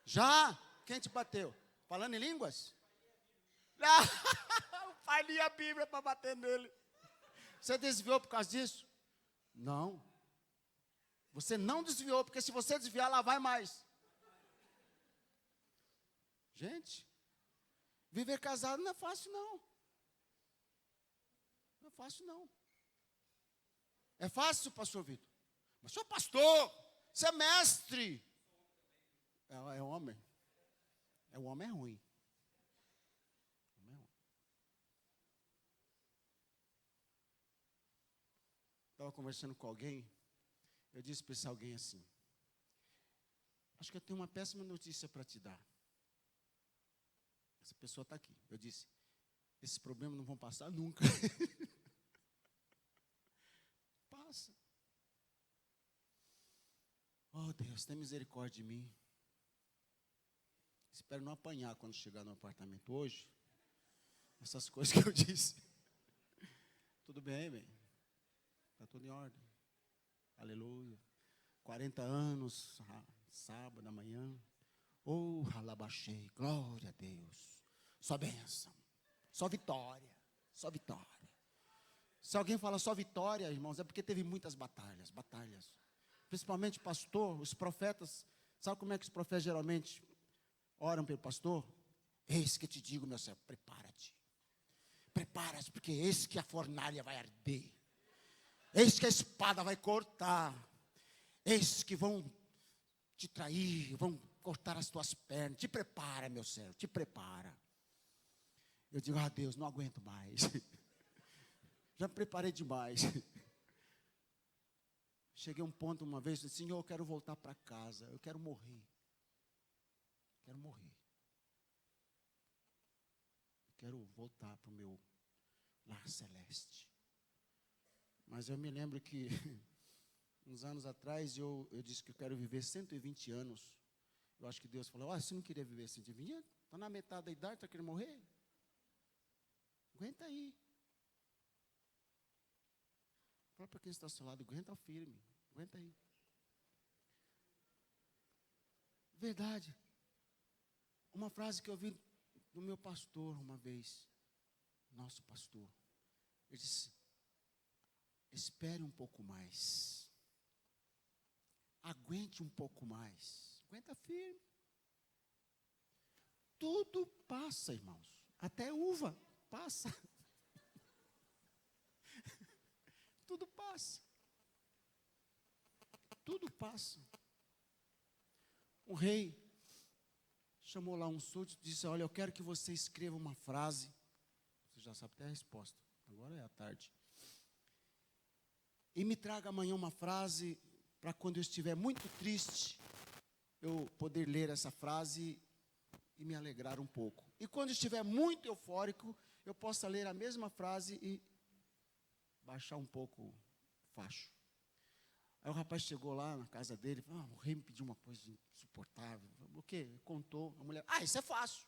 Speaker 3: Já? Quem te bateu? Falando em línguas? O pai lia a Bíblia para bater nele. Você desviou por causa disso? Não. Você não desviou, porque se você desviar, lá vai mais. Gente, viver casado não é fácil, não. Não é fácil, não. É fácil, pastor Vitor? Mas sou pastor, você é mestre. É homem. O homem é ruim. Estava conversando com alguém, eu disse para esse alguém assim, acho que eu tenho uma péssima notícia para te dar. Essa pessoa está aqui. Eu disse, esses problemas não vão passar nunca. Passa. Oh Deus, tem misericórdia de mim. Espero não apanhar quando chegar no apartamento hoje. Essas coisas que eu disse. Tudo bem, bem. Está tudo em ordem. Aleluia. 40 anos, sábado da manhã. Oh, ralabaxei, glória a Deus. Só bênção. Só vitória. Só vitória. Se alguém fala só vitória, irmãos, é porque teve muitas batalhas. Principalmente pastor, os profetas. Sabe como é que os profetas geralmente oram pelo pastor? Eis que te digo, meu servo, prepara-te. Prepara-te, porque eis que a fornalha vai arder. Eis que a espada vai cortar. Eis que vão te trair, vão cortar as tuas pernas. Te prepara, meu servo, te prepara. Eu digo, Deus, não aguento mais. Já me preparei demais. Cheguei a um ponto uma vez, disse, Senhor, eu quero voltar para casa, eu quero morrer. Quero morrer. Quero voltar para o meu lar celeste. Mas eu me lembro que, uns anos atrás, eu disse que eu quero viver 120 anos. Eu acho que Deus falou, você não queria viver 120 anos? Está na metade da idade, está querendo morrer? Aguenta aí. Fala para quem está ao seu lado, aguenta firme, aguenta aí. Verdade. Uma frase que eu vi do meu pastor uma vez, nosso pastor, ele disse, espere um pouco mais, aguente um pouco mais, aguenta firme. Tudo passa, irmãos, até uva passa. Tudo passa. Tudo passa. O rei chamou lá um súdito e disse, olha, eu quero que você escreva uma frase. Você já sabe até a resposta. Agora é a tarde. E me traga amanhã uma frase para quando eu estiver muito triste, eu poder ler essa frase e me alegrar um pouco. E quando estiver muito eufórico, eu possa ler a mesma frase e baixar um pouco o facho. Aí o rapaz chegou lá na casa dele, falou, o rei me pediu uma coisa insuportável. O quê? Contou. A mulher, isso é fácil.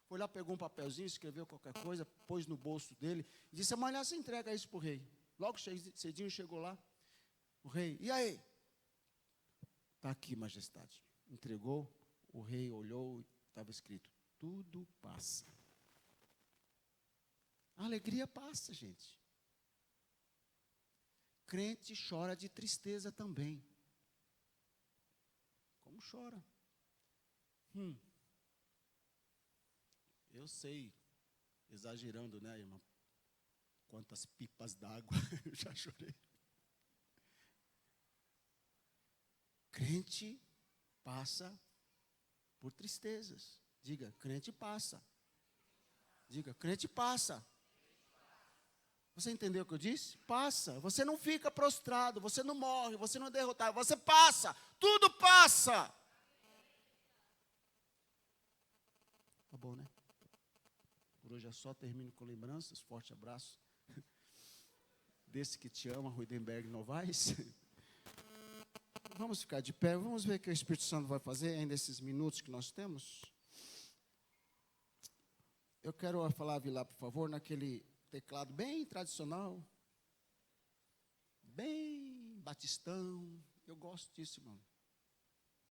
Speaker 3: Foi lá, pegou um papelzinho, escreveu qualquer coisa, pôs no bolso dele, e disse, amanhã você entrega isso para o rei. Logo cedinho chegou lá, o rei, e aí? Está aqui, majestade. Entregou, o rei olhou, estava escrito, tudo passa. A alegria passa, gente. Crente chora de tristeza também. Como chora? Eu sei, exagerando, né, irmão? Quantas pipas d'água eu já chorei. Crente passa por tristezas. Diga, crente passa. Diga, crente passa. Você entendeu o que eu disse? Passa. Você não fica prostrado, você não morre, você não é derrotado, você passa. Tudo passa. Tá bom, né? Por hoje é só, termino com lembranças. Forte abraço. Desse que te ama, Ruidenberg Novaes. Vamos ficar de pé, vamos ver o que o Espírito Santo vai fazer ainda esses minutos que nós temos. Eu quero a Flávia lá, por favor, naquele teclado bem tradicional, bem batistão. Eu gosto disso, irmão.